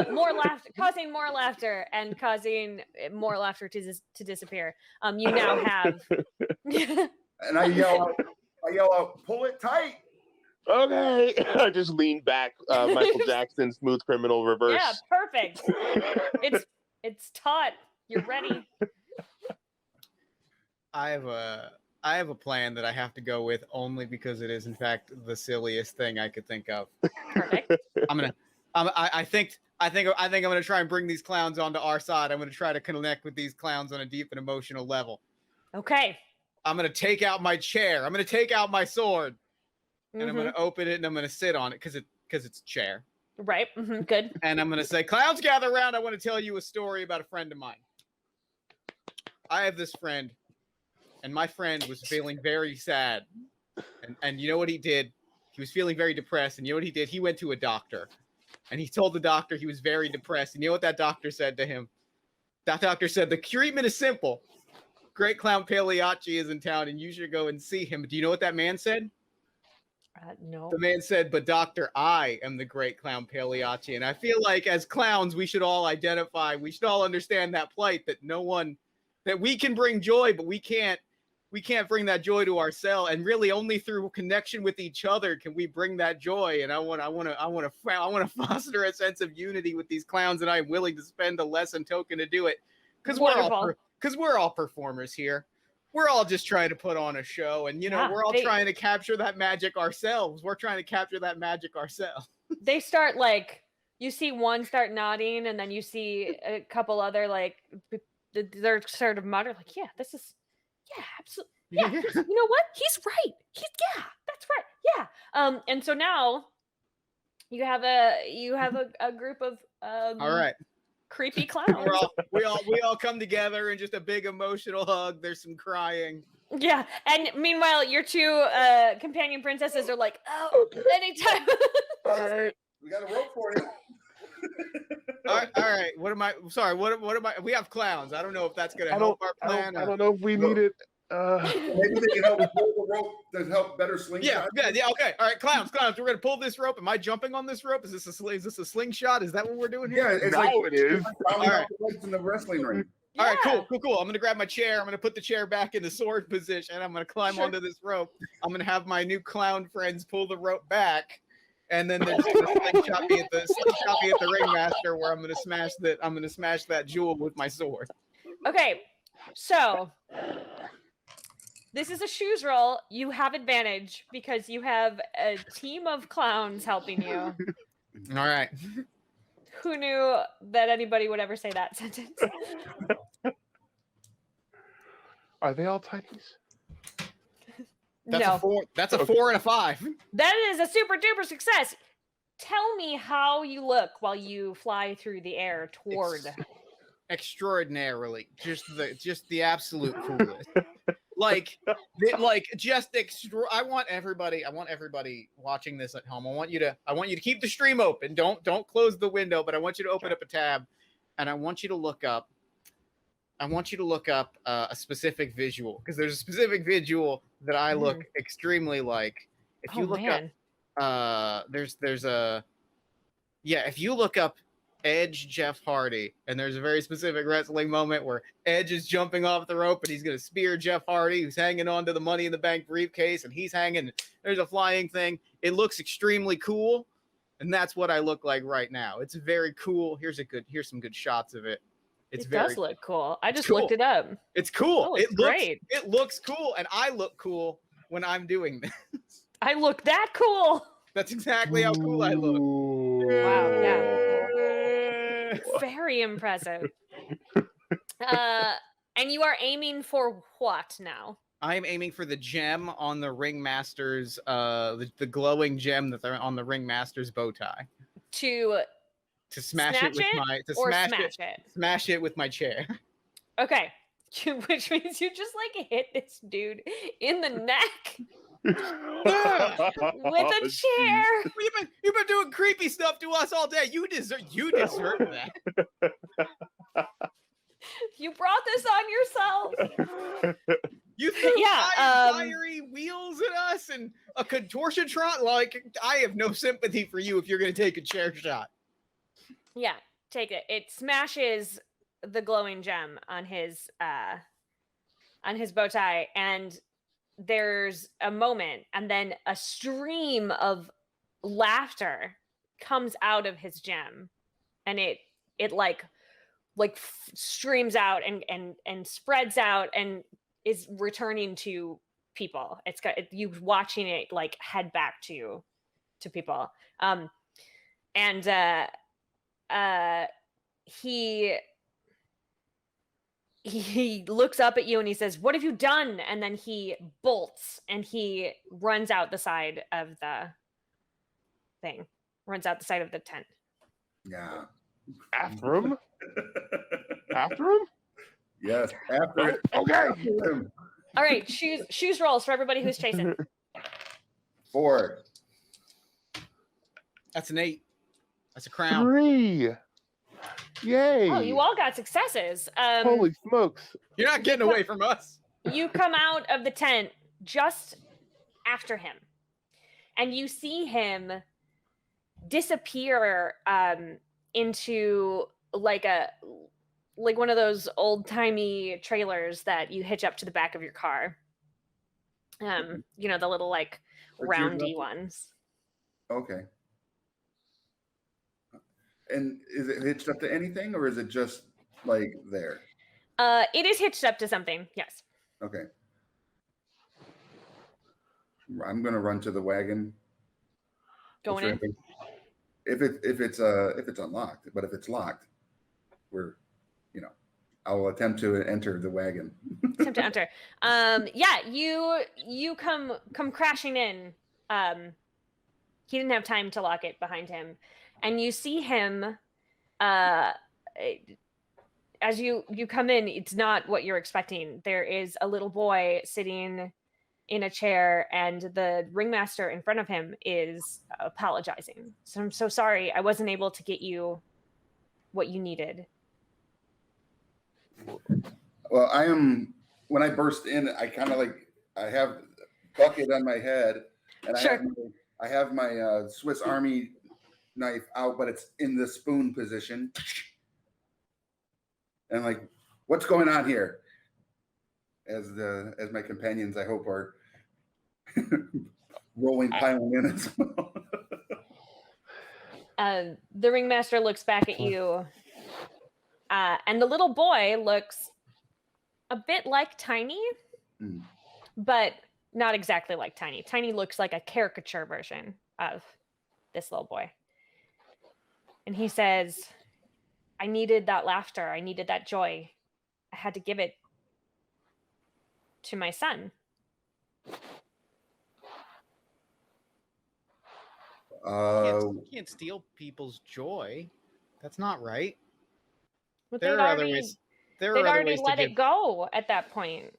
More laughter, causing more laughter, and causing more laughter to disappear. You now have. And I yell out, pull it tight. Okay. I just lean back, Michael Jackson, Smooth Criminal reverse. Yeah, perfect. It's taut. You're ready. I have a plan that I have to go with only because it is in fact the silliest thing I could think of. Perfect. I think I'm gonna try and bring these clowns onto our side. I'm gonna try to connect with these clowns on a deep and emotional level. Okay. I'm gonna take out my chair. I'm gonna take out my sword. And I'm going to open it and I'm going to sit on it because it's a chair. Right. Good. And I'm going to say, clowns gather around. I want to tell you a story about a friend of mine. I have this friend, and my friend was feeling very sad. And you know what he did? He was feeling very depressed. And you know what he did? He went to a doctor. And he told the doctor he was very depressed. And you know what that doctor said to him? That doctor said, the treatment is simple. Great Clown Pagliacci is in town, and you should go and see him. Do you know what that man said? No. The man said, but doctor, I am the great Clown Pagliacci. And I feel like as clowns, we should all identify, we should all understand that plight that that we can bring joy, but we can't bring that joy to ourselves. And really only through connection with each other can we bring that joy. And I want to foster a sense of unity with these clowns, and I'm willing to spend a lesson token to do it. Because we're all performers here. We're all just trying to put on a show, and we're all trying to capture that magic ourselves. They start you see one start nodding, and then you see a couple other they're sort of mutter absolutely. Yeah. You know what? He's right. That's right. Yeah. And so now you have a group of all right. Creepy clowns. we all come together in just a big emotional hug. There's some crying. Yeah, and meanwhile, your two companion princesses are like, "Oh, anytime." We got a rope for you. right. What am I? Sorry. What am I? We have clowns. I don't know if that's gonna help our plan. I don't know if we need it. Maybe they can help pull the rope to help better slingshot. Yeah. Okay. All right, clowns. We're gonna pull this rope. Am I jumping on this rope? Is this a slingshot? Is that what we're doing here? Yeah, it's Now like it is. all All right. right. The legs in the wrestling ring. All right, cool. I'm gonna grab my chair. I'm gonna put the chair back in the sword position. I'm gonna climb onto this rope. I'm gonna have my new clown friends pull the rope back, and then they're just gonna slingshot me at the ringmaster, where I'm gonna smash that jewel with my sword. Okay, so this is a shoes roll. You have advantage because you have a team of clowns helping you. All right. Who knew that anybody would ever say that sentence? Are they all tinies? That's No. a 4. That's a 4 and a 5. That is a super duper success. Tell me how you look while you fly through the air toward. Extraordinarily, just the absolute coolest. I want everybody watching this at home. I want you to keep the stream open. Don't close the window, but I want you to open up a tab, and I want you to look up. A specific visual, because there's a specific visual that I look extremely like. If you look up, if you look up Edge Jeff Hardy, and there's a very specific wrestling moment where Edge is jumping off the rope and he's going to spear Jeff Hardy, who's hanging on to the Money in the Bank briefcase, and he's hanging. There's a flying thing. It looks extremely cool, and that's what I look like right now. It's very cool. Here's some good shots of it. It does look cool. I just looked it up. It's cool. Oh, it's great. It looks cool, and I look cool when I'm doing this. I look that cool. That's exactly how cool I look. Wow, yeah. Very impressive. And you are aiming for what now? I am aiming for the gem on the ringmaster's, the glowing gem that they're on the ringmaster's bow tie. To smash it with my chair. Okay, which means you just like hit this dude in the neck. With a chair. You've been doing creepy stuff to us all day. You deserve that. You brought this on yourself. You threw fiery wheels at us and a contortion-tron. Like, I have no sympathy for you if you're going to take a chair shot. Yeah, take it. It smashes the glowing gem on his bow tie, and there's a moment, and then a stream of laughter comes out of his gem, and it streams out and spreads out and is returning to people. It's got you watching it like head back to people. He looks up at you and he says, "What have you done?" And then he bolts and he runs out the side of the thing, runs out the side of the tent. Yeah. After him? After him? Yes. After it. Okay. After him. All right, shoes rolls for everybody who's chasing. 4. That's an 8. That's a crown. 3. Yay. Oh, you all got successes. Holy smokes. You're not getting away from us. You come out of the tent just after him, and you see him disappear into like one of those old-timey trailers that you hitch up to the back of your car. The little like roundy ones. Okay. And is it hitched up to anything, or is it just like there? It is hitched up to something. Yes. Okay. I'm gonna run to the wagon. Going in. If it's unlocked, but if it's locked, I'll attempt to enter the wagon. Attempt to enter. You come crashing in. He didn't have time to lock it behind him. And you see him, as you come in, it's not what you're expecting. There is a little boy sitting in a chair, and the ringmaster in front of him is apologizing. So I'm so sorry. I wasn't able to get you what you needed. Well, when I burst in, I kind of I have a bucket on my head, and Sure. I have my Swiss Army knife out, but it's in the spoon position. And like, what's going on here? As my companions, I hope, are piling in as well. The ringmaster looks back at you, and the little boy looks a bit like Tiny, but not exactly like Tiny. Tiny looks like a caricature version of this little boy. And he says, I needed that laughter. I needed that joy. I had to give it to my son. You can't steal people's joy. That's not right. But There are other ways. They'd already let it go at that point.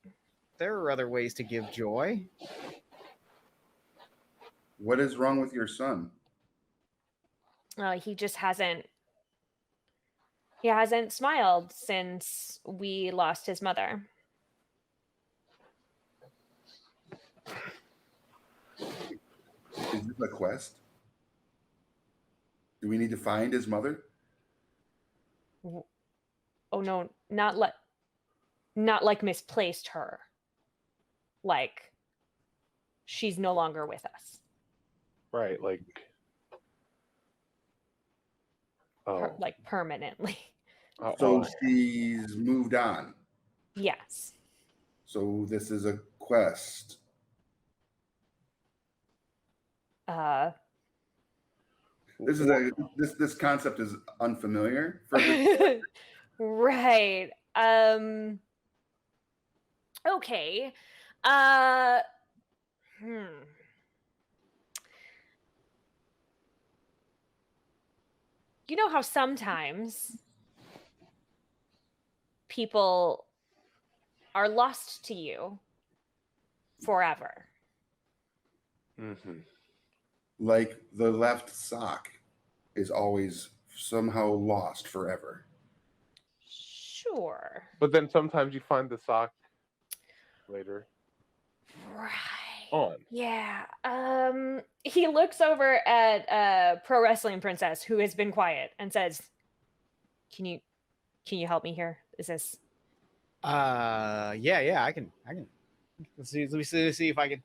There are other ways to give joy. What is wrong with your son? He just hasn't. He hasn't smiled since we lost his mother. Is this a quest? Do we need to find his mother? Oh no, not like misplaced her. Like she's no longer with us. Right, like like permanently. So she's moved on. Yes. So this is a quest. This concept is unfamiliar for this. Right. Okay. You know how sometimes people are lost to you forever. Mm-hmm. Like the left sock is always somehow lost forever. Sure. But then sometimes you find the sock later. Right. On. Yeah. He looks over at Pro Wrestling Princess, who has been quiet, and says, Can you help me here? Is this Yeah, I can. Let me see if I can.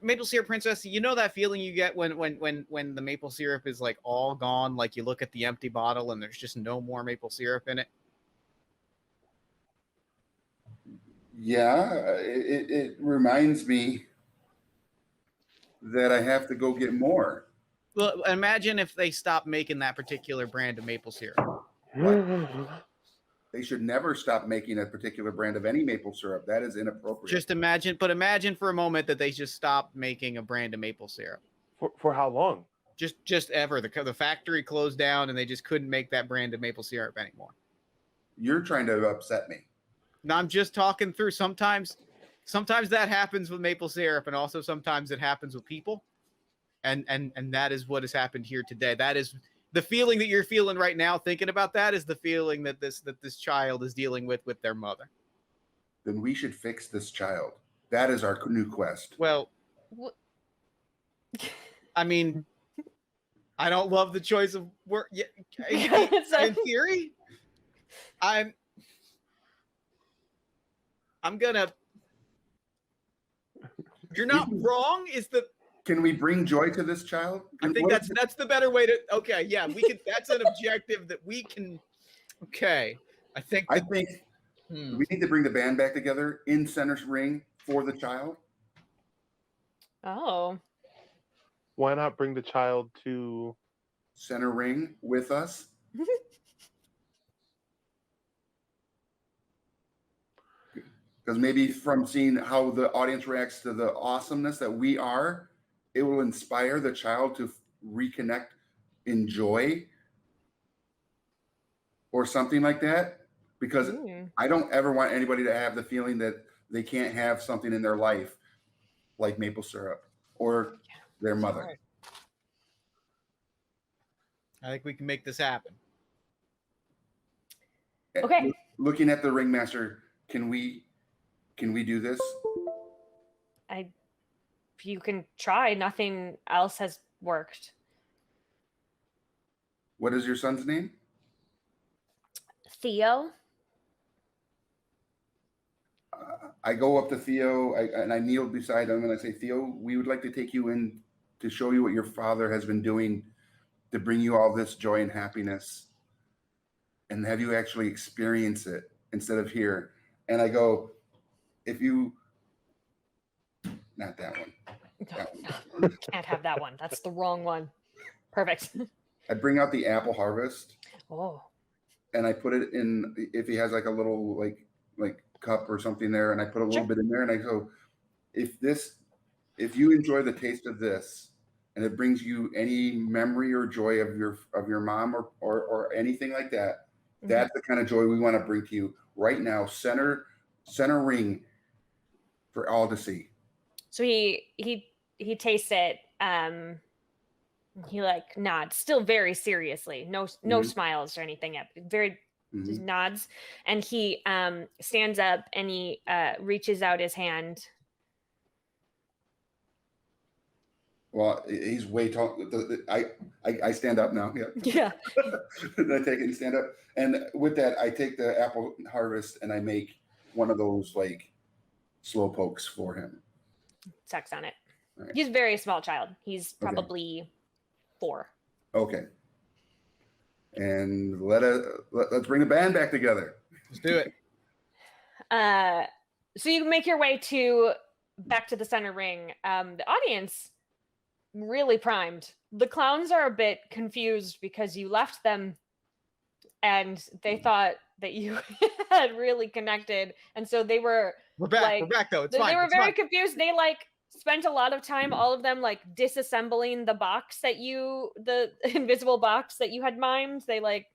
Maple syrup princess, you know that feeling you get when the maple syrup is like all gone, like you look at the empty bottle and there's just no more maple syrup in it? Yeah, it reminds me that I have to go get more. Well, imagine if they stopped making that particular brand of maple syrup. They should never stop making a particular brand of any maple syrup. That is inappropriate. Just imagine for a moment that they just stopped making a brand of maple syrup. For how long? Just ever. The factory closed down and they just couldn't make that brand of maple syrup anymore. You're trying to upset me. No, I'm just talking through. Sometimes that happens with maple syrup, and also sometimes it happens with people. And that is what has happened here today. That is the feeling that you're feeling right now, thinking about that, is the feeling that this child is dealing with their mother. Then we should fix this child. That is our new quest. Well, I mean, I don't love the choice of word. Yeah, in theory, I'm gonna. You're not wrong. Can we bring joy to this child? I think that's the better way to. Okay, yeah, we can. That's an objective that we can. Okay, I think we need to bring the band back together in center ring for the child. Oh. Why not bring the child to center ring with us? Because maybe from seeing how the audience reacts to the awesomeness that we are, it will inspire the child to reconnect in joy or something like that. Because I don't ever want anybody to have the feeling that they can't have something in their life like maple syrup or their mother. Right. I think we can make this happen. Okay. Looking at the ringmaster, can we do this? You can try. Nothing else has worked. What is your son's name? Theo? I go up to Theo and I kneel beside him and I say, Theo, we would like to take you in to show you what your father has been doing to bring you all this joy and happiness and have you actually experience it instead of here. And I go, not that one. No, can't have that one. That's the wrong one. Perfect. I bring out the apple harvest. Oh. And I put it in, if he has like a little like cup or something there, and I put a little bit in there and I go, if you enjoy the taste of this and it brings you any memory or joy of your mom or anything like that, that's the kind of joy we want to bring to you right now. Center ring for all to see. So he tastes it. He like nods, still very seriously. No smiles or anything. Very just nods, and he stands up and he reaches out his hand. Well, he's way tall. I stand up now. Yeah. Yeah. I take it and stand up, and with that, I take the apple harvest and I make one of those like slow pokes for him. Sucks on it. Right. He's a very small child. He's probably 4. Okay. And let's bring the band back together. Let's do it. So you make your way back to the center ring. The audience really primed. The clowns are a bit confused because you left them and they thought that you had really connected, and so they were we're back though. It's fine. They were very confused. They like spent a lot of time, all of them, like disassembling the box the invisible box that you had mimed. They like,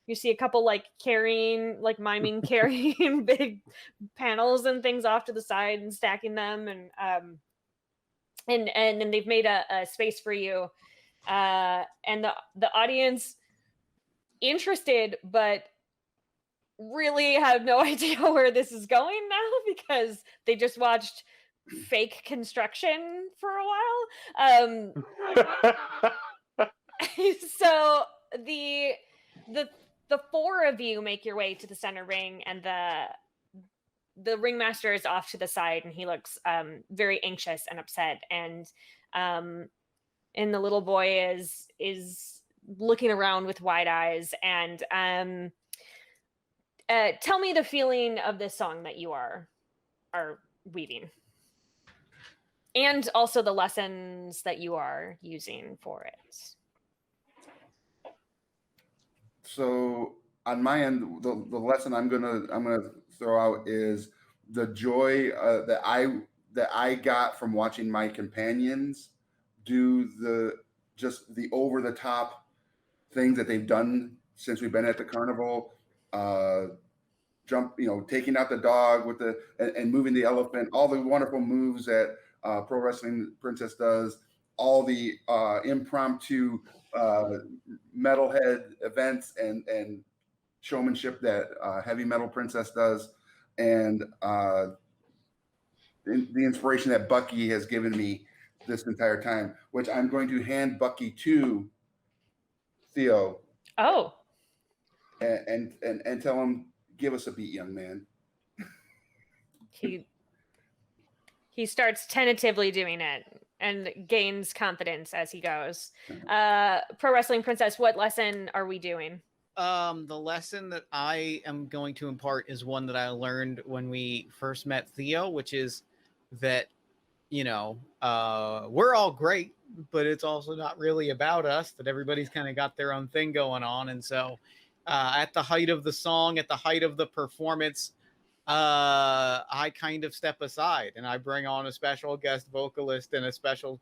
you see a couple like miming carrying big panels and things off to the side and stacking them, and then they've made a space for you, and the audience interested but really have no idea where this is going now because they just watched fake construction for a while. So the 4 of you make your way to the center ring, and the ringmaster is off to the side, and he looks very anxious and upset, and the little boy is looking around with wide eyes. And tell me the feeling of this song that you are weaving, and also the lessons that you are using for it. So on my end, the lesson I'm gonna throw out is the joy that I got from watching my companions do the over the top things that they've done since we've been at the carnival. Taking out the dog and moving the elephant, all the wonderful moves that Pro Wrestling Princess does, all the impromptu metalhead events and showmanship that Heavy Metal Princess does, and the inspiration that Bucky has given me this entire time, which I'm going to hand Bucky to Theo. Oh. And tell him, give us a beat, young man. He starts tentatively doing it and gains confidence as he goes. Pro Wrestling Princess, what lesson are we doing? The lesson that I am going to impart is one that I learned when we first met Theo, which is that, we're all great, but it's also not really about us, that everybody's kind of got their own thing going on. And so at the height of the song, at the height of the performance, I kind of step aside and I bring on a special guest vocalist and a special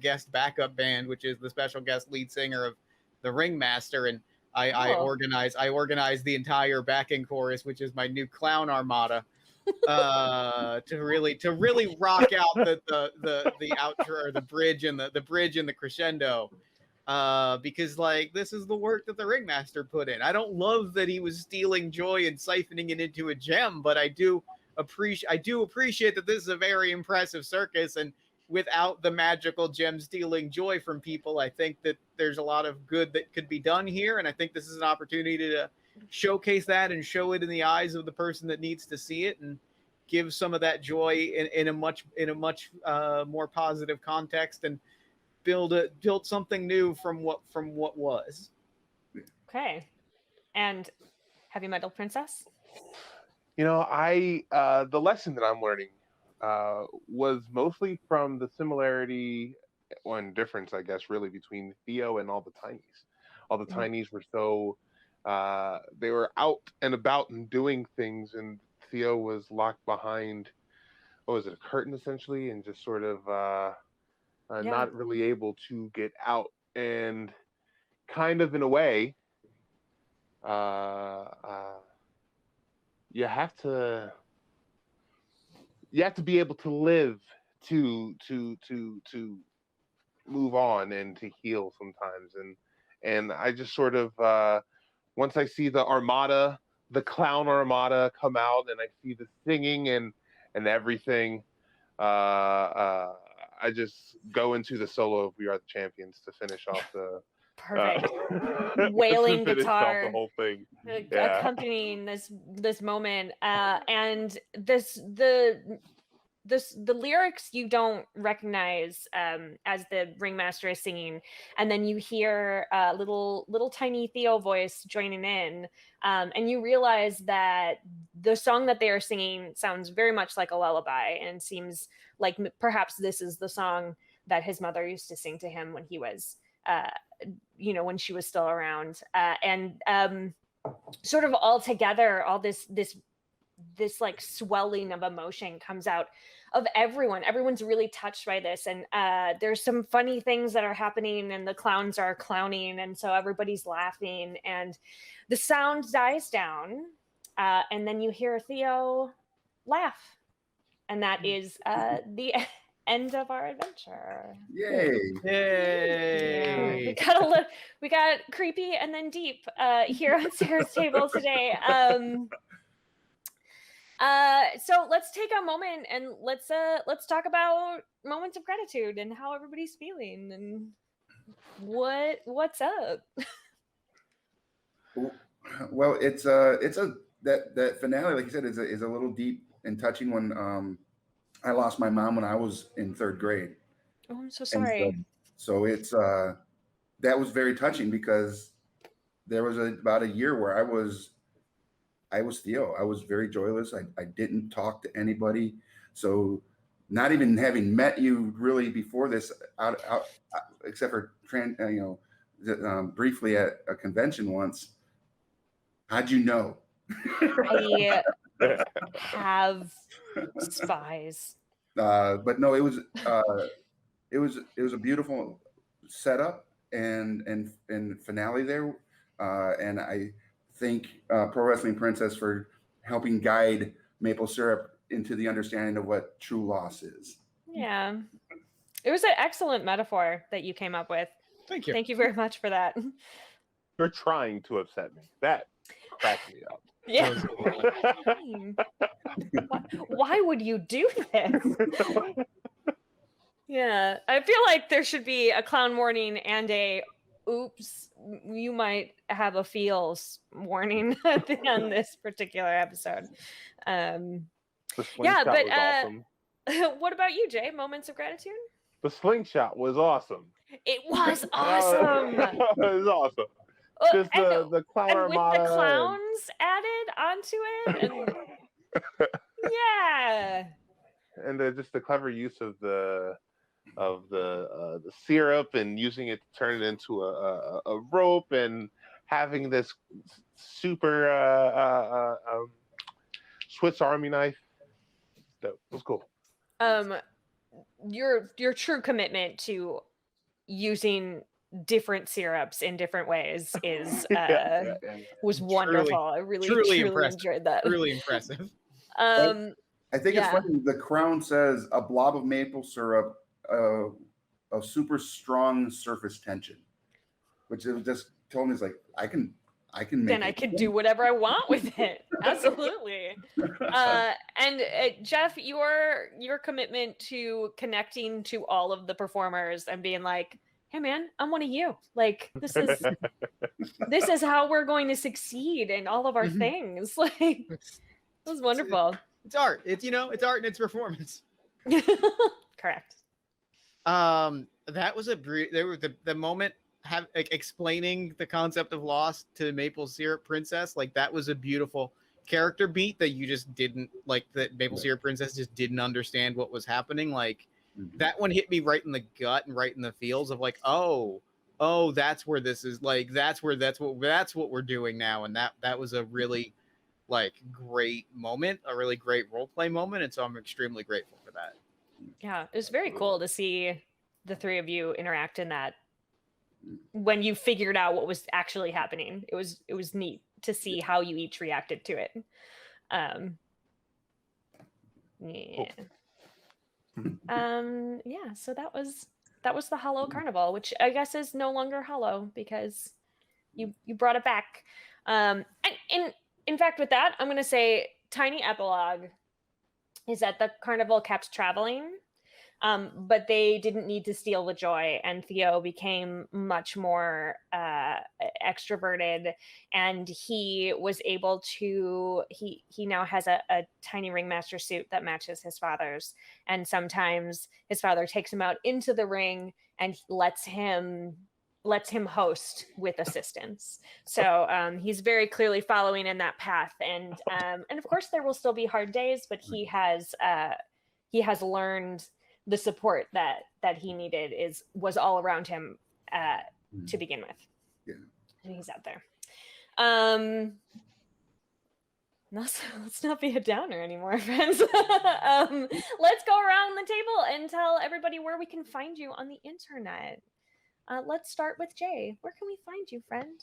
guest backup band, which is the special guest lead singer of the Ringmaster. And I organize the entire backing chorus, which is my new clown armada, to really rock out the outro, or the bridge and the crescendo. because like this is the work that the ringmaster put in. I don't love that he was stealing joy and siphoning it into a gem, but I do appreciate that this is a very impressive circus, and without the magical gem stealing joy from people, I think that there's a lot of good that could be done here, and I think this is an opportunity to showcase that and show it in the eyes of the person that needs to see it, and give some of that joy in a much more positive context, and build something new from what was. Okay. And Heavy Metal Princess? You know, the lesson that I'm learning was mostly from the similarity and difference, I guess, really between Theo and all the Tinies. All the Tinies were so they were out and about and doing things, and Theo was locked behind, what was it, a curtain essentially, and just sort of not really able to get out. And kind of in a way, you have to be able to live to move on and to heal sometimes. And I just sort of once I see the armada, the clown armada come out, and I see the singing and everything, I just go into the solo of We Are the Champions to finish off the perfect wailing finish off guitar the whole thing, accompanying this moment, and the lyrics you don't recognize as the ringmaster is singing, and then you hear a little tiny Theo voice joining in, and you realize that the song that they are singing sounds very much like a lullaby, and seems like perhaps this is the song that his mother used to sing to him when he was when she was still around, and sort of all together, all this like swelling of emotion comes out of everyone's really touched by this, and there's some funny things that are happening, and the clowns are clowning, and so everybody's laughing, and the sound dies down, and then you hear Theo laugh, and that is the end of our adventure. Yay! Yay! Yeah, we got creepy and then deep here on Sarah's table today. So let's take a moment and let's talk about moments of gratitude and how everybody's feeling and what's up. Well, it's that finale, like you said, is a little deep and touching. When I lost my mom when I was in 3rd grade. Oh, I'm so sorry. So it's that was very touching, because there was about a year where I was Theo. I was very joyless. I didn't talk to anybody. So not even having met you really before this, out except for briefly at a convention once. How'd you know? I have spies. But no, it was a beautiful setup and finale there, and I thank Pro Wrestling Princess for helping guide Maple Syrup into the understanding of what true loss is. Yeah, it was an excellent metaphor that you came up with. Thank you. Thank you very much for that. You're trying to upset me. That cracked me up. Yeah. Why would you do this? Yeah, I feel like there should be a clown warning and a oops, you might have a feels warning on this particular episode. Yeah, but awesome. What about you, Jay? Moments of gratitude? The slingshot was awesome. It was awesome. It was awesome. Just the clown and with armada the clowns added onto it, and yeah, and just the clever use of the syrup and using it to turn it into a rope, and having this super Swiss Army knife. That was cool. Your true commitment to using different syrups in different ways is was wonderful. I truly enjoyed that. Really impressive. I think it's funny. The crown says a blob of maple syrup, a super strong surface tension. which it just told me, it's like, I can make Then I could do whatever I want with it. Absolutely. And Jeff, your commitment to connecting to all of the performers and being like, hey man, I'm one of you. Like, this is how we're going to succeed in all of our things. Like, it was wonderful. It's art. It's it's art and it's performance. Correct. That was the moment explaining the concept of Lost to Maple Syrup Princess. Like, that was a beautiful character beat that you just didn't like, that Maple Syrup Princess just didn't understand what was happening. Like, that one hit me right in the gut and right in the feels of like, oh, that's where this is, like, that's what we're doing now. And that was a really like great moment, a really great role play moment. And so I'm extremely grateful for that. Yeah, it was very cool to see the three of you interact in that when you figured out what was actually happening. It was neat to see how you each reacted to it. Yeah, so that was the Hollow Carnival, which I guess is no longer hollow because you brought it back. And in fact, with that, I'm going to say tiny epilogue is that the carnival kept traveling, but they didn't need to steal the joy, and Theo became much more extroverted, and he was able to, he now has a tiny ringmaster suit that matches his father's, and sometimes his father takes him out into the ring and lets him host with assistance. So he's very clearly following in that path, and of course there will still be hard days, but he has learned the support that he needed was all around him to begin with. Yeah, and he's out there. Let's not be a downer anymore, friends. Let's go around the table and tell everybody where we can find you on the internet. Let's start with Jay. Where can we find you, friend?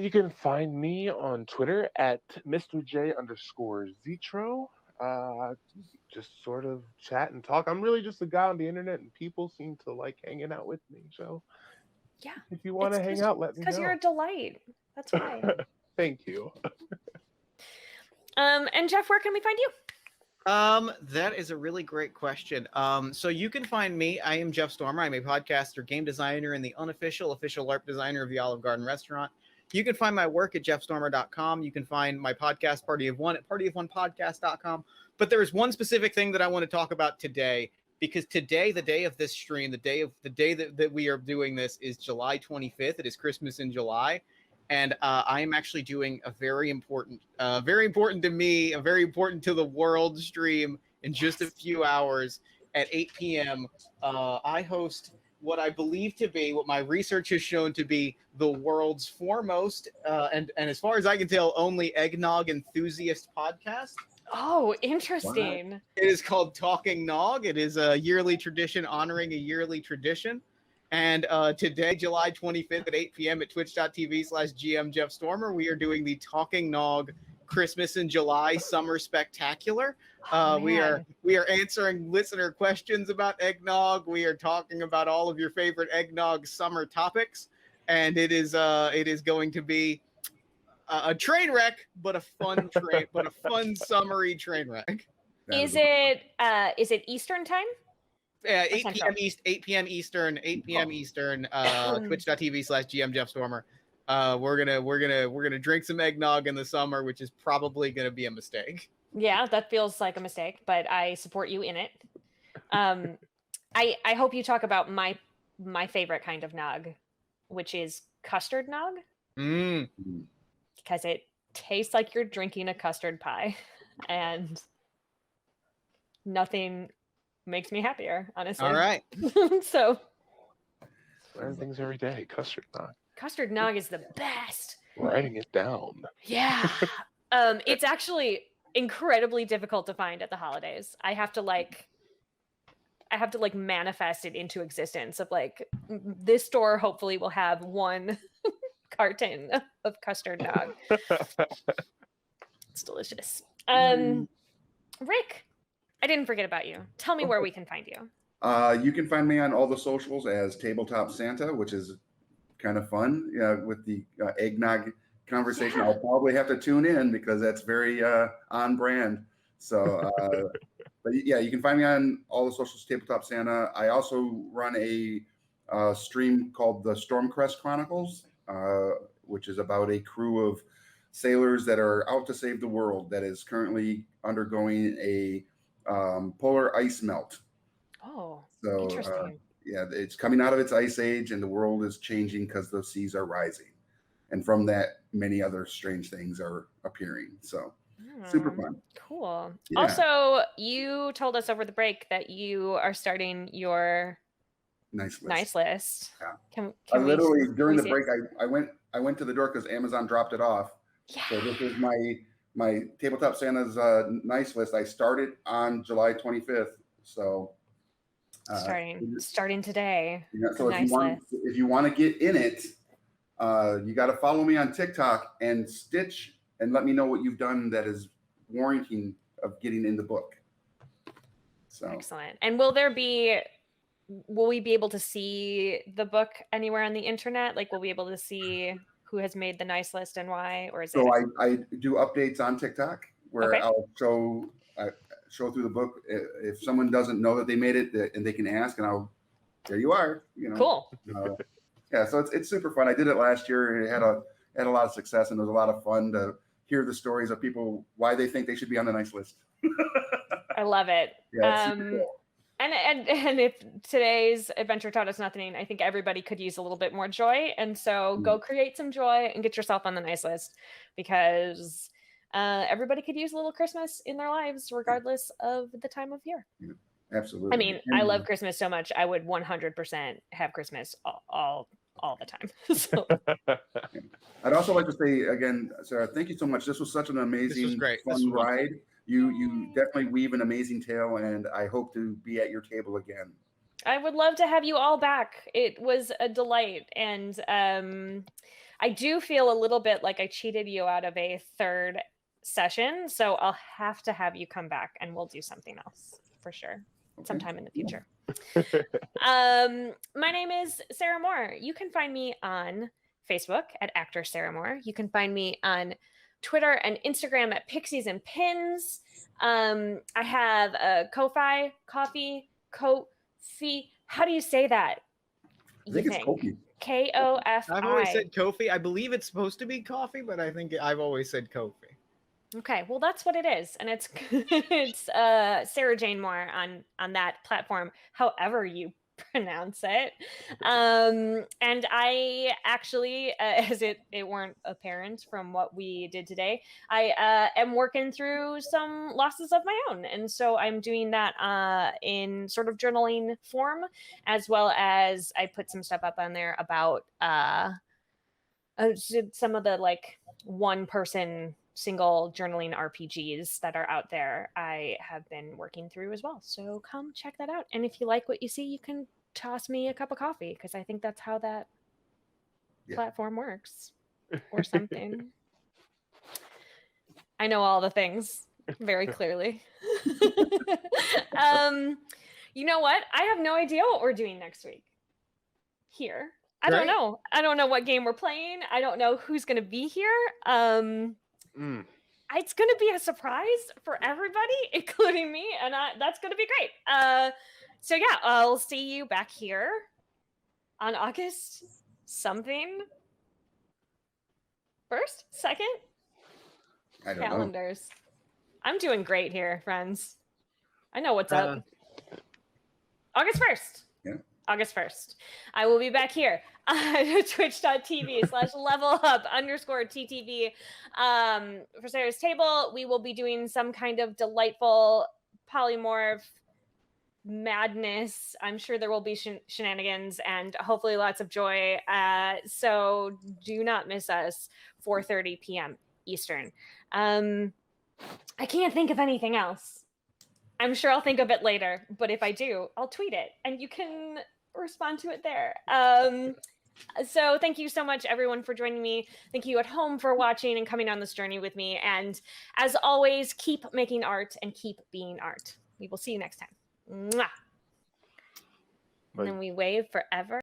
You can find me on Twitter at MrJ_Zitro. Just sort of chat and talk. I'm really just a guy on the internet, and people seem to like hanging out with me. So, yeah, if you want to hang out, let me know. Because you're a delight. That's why. Thank you. And Jeff, where can we find you? That is a really great question. So you can find me. I am Jeff Stormer. I'm a podcaster, game designer, and the official LARP designer of the Olive Garden restaurant. You can find my work at jeffstormer.com. You can find my podcast, Party of One, at partyofonepodcast.com. But there is one specific thing that I want to talk about today, because today, the day of this stream, the day that we are doing this is July 25th. It is Christmas in July. And I am actually doing a very important to me, a very important to the world stream in just a few hours at 8 p.m. I host what I believe to be, what my research has shown to be, the world's foremost, and as far as I can tell, only eggnog enthusiast podcast. Oh, interesting. Wow. It is called Talking Nog. It is a yearly tradition honoring a yearly tradition. And today, July 25th at 8 p.m. at twitch.tv/GMJeffStormer, we are doing the Talking Nog Christmas in July Summer Spectacular. We are answering listener questions about eggnog. We are talking about all of your favorite eggnog summer topics, and it is going to be a train wreck, but a fun summery train wreck. Is it Eastern time? 8 p.m. Eastern, 8 p.m. Eastern, twitch.tv/GMJeffStormer. We're gonna drink some eggnog in the summer, which is probably gonna be a mistake. Yeah, that feels like a mistake, but I support you in it. I hope you talk about my favorite kind of nog, which is custard nog. Because it tastes like you're drinking a custard pie, and nothing makes me happier, honestly. All right. So learn things every day. Custard nog. Custard nog is the best. Writing it down. Yeah. It's actually incredibly difficult to find at the holidays. I have to manifest it into existence of like, this store hopefully will have one carton of custard nog. It's delicious. Rick, I didn't forget about you. Tell me where we can find you. You can find me on all the socials as Tabletop Santa, which is kind of fun with the eggnog conversation. I'll probably have to tune in because that's very on brand. So, but yeah, you can find me on all the socials, Tabletop Santa. I also run a stream called the Stormcrest Chronicles, which is about a crew of sailors that are out to save the world that is currently undergoing a polar ice melt. Oh, So, interesting. yeah, it's coming out of its ice age and the world is changing because the seas are rising. And from that, many other strange things are appearing. So super fun. Cool. Yeah. Also, you told us over the break that you are starting your nice list. Yeah. Can I literally during the see break, I went to the door because Amazon dropped it off. Yeah. So this is my Tabletop Santa's nice list. I started on July 25th. So starting today. So if you want to get in it, you got to follow me on TikTok and stitch and let me know what you've done that is warranting of getting in the book. So excellent. And will we be able to see the book anywhere on the internet? Like, will we be able to see who has made the nice list and why? Or is it? I do updates on TikTok where I'll show through the book. If someone doesn't know that they made it, and they can ask, and there you are. Cool. Yeah, so it's super fun. I did it last year, and it had a lot of success, and it was a lot of fun to hear the stories of people why they think they should be on the nice list. I love it. Yeah, it's super cool. And if today's adventure taught us nothing, I think everybody could use a little bit more joy. And so go create some joy and get yourself on the nice list, because everybody could use a little Christmas in their lives, regardless of the time of year. Yeah, absolutely. I mean, I love Christmas so much. I would 100% have Christmas all the time. So. I'd also like to say again, Sarah, thank you so much. This was such an amazing, fun ride. You definitely weave an amazing tale, and I hope to be at your table again. I would love to have you all back. It was a delight, and I do feel a little bit like I cheated you out of a third session, so I'll have to have you come back, and we'll do something else for sure sometime in the future. My name is Sarah Moore. You can find me on Facebook at Actor Sarah Moore. You can find me on Twitter and Instagram at Pixies and Pins. I have a Ko-Fi, Ko-Fi. How do you say that? I think it's Ko-Fi. K-O-F-I. I've always said Ko-Fi. I believe it's supposed to be coffee, but I think I've always said Ko-Fi. Okay, well that's what it is, and it's Sarah Jane Moore on that platform, however you pronounce it. And I actually, as it weren't apparent from what we did today, I am working through some losses of my own, and so I'm doing that in sort of journaling form, as well as I put some stuff up on there about some of the like one-person single journaling RPGs that are out there. I have been working through as well. So come check that out. And if you like what you see, you can toss me a cup of coffee, because I think that's how that platform works, or something. I know all the things very clearly. You know what? I have no idea what we're doing next week here. I don't know. I don't know what game we're playing. I don't know who's going to be here. It's going to be a surprise for everybody, including me, and that's going to be great. So yeah, I'll see you back here on August something. 1st, 2nd? I don't Calendars. Know. I'm doing great here, friends. I know what's up. August 1st. Yeah. August 1st. I will be back here on twitch.tv/levelup_TTV for Sarah's Table. We will be doing some kind of delightful polymorph madness. I'm sure there will be shenanigans and hopefully lots of joy. So do not miss us, 4:30 p.m. Eastern. I can't think of anything else. I'm sure I'll think of it later, but if I do, I'll tweet it and you can respond to it there. So thank you so much, everyone, for joining me. Thank you at home for watching and coming on this journey with me. And as always, keep making art and keep being art. We will see you next time. Mwah. And then we wave forever.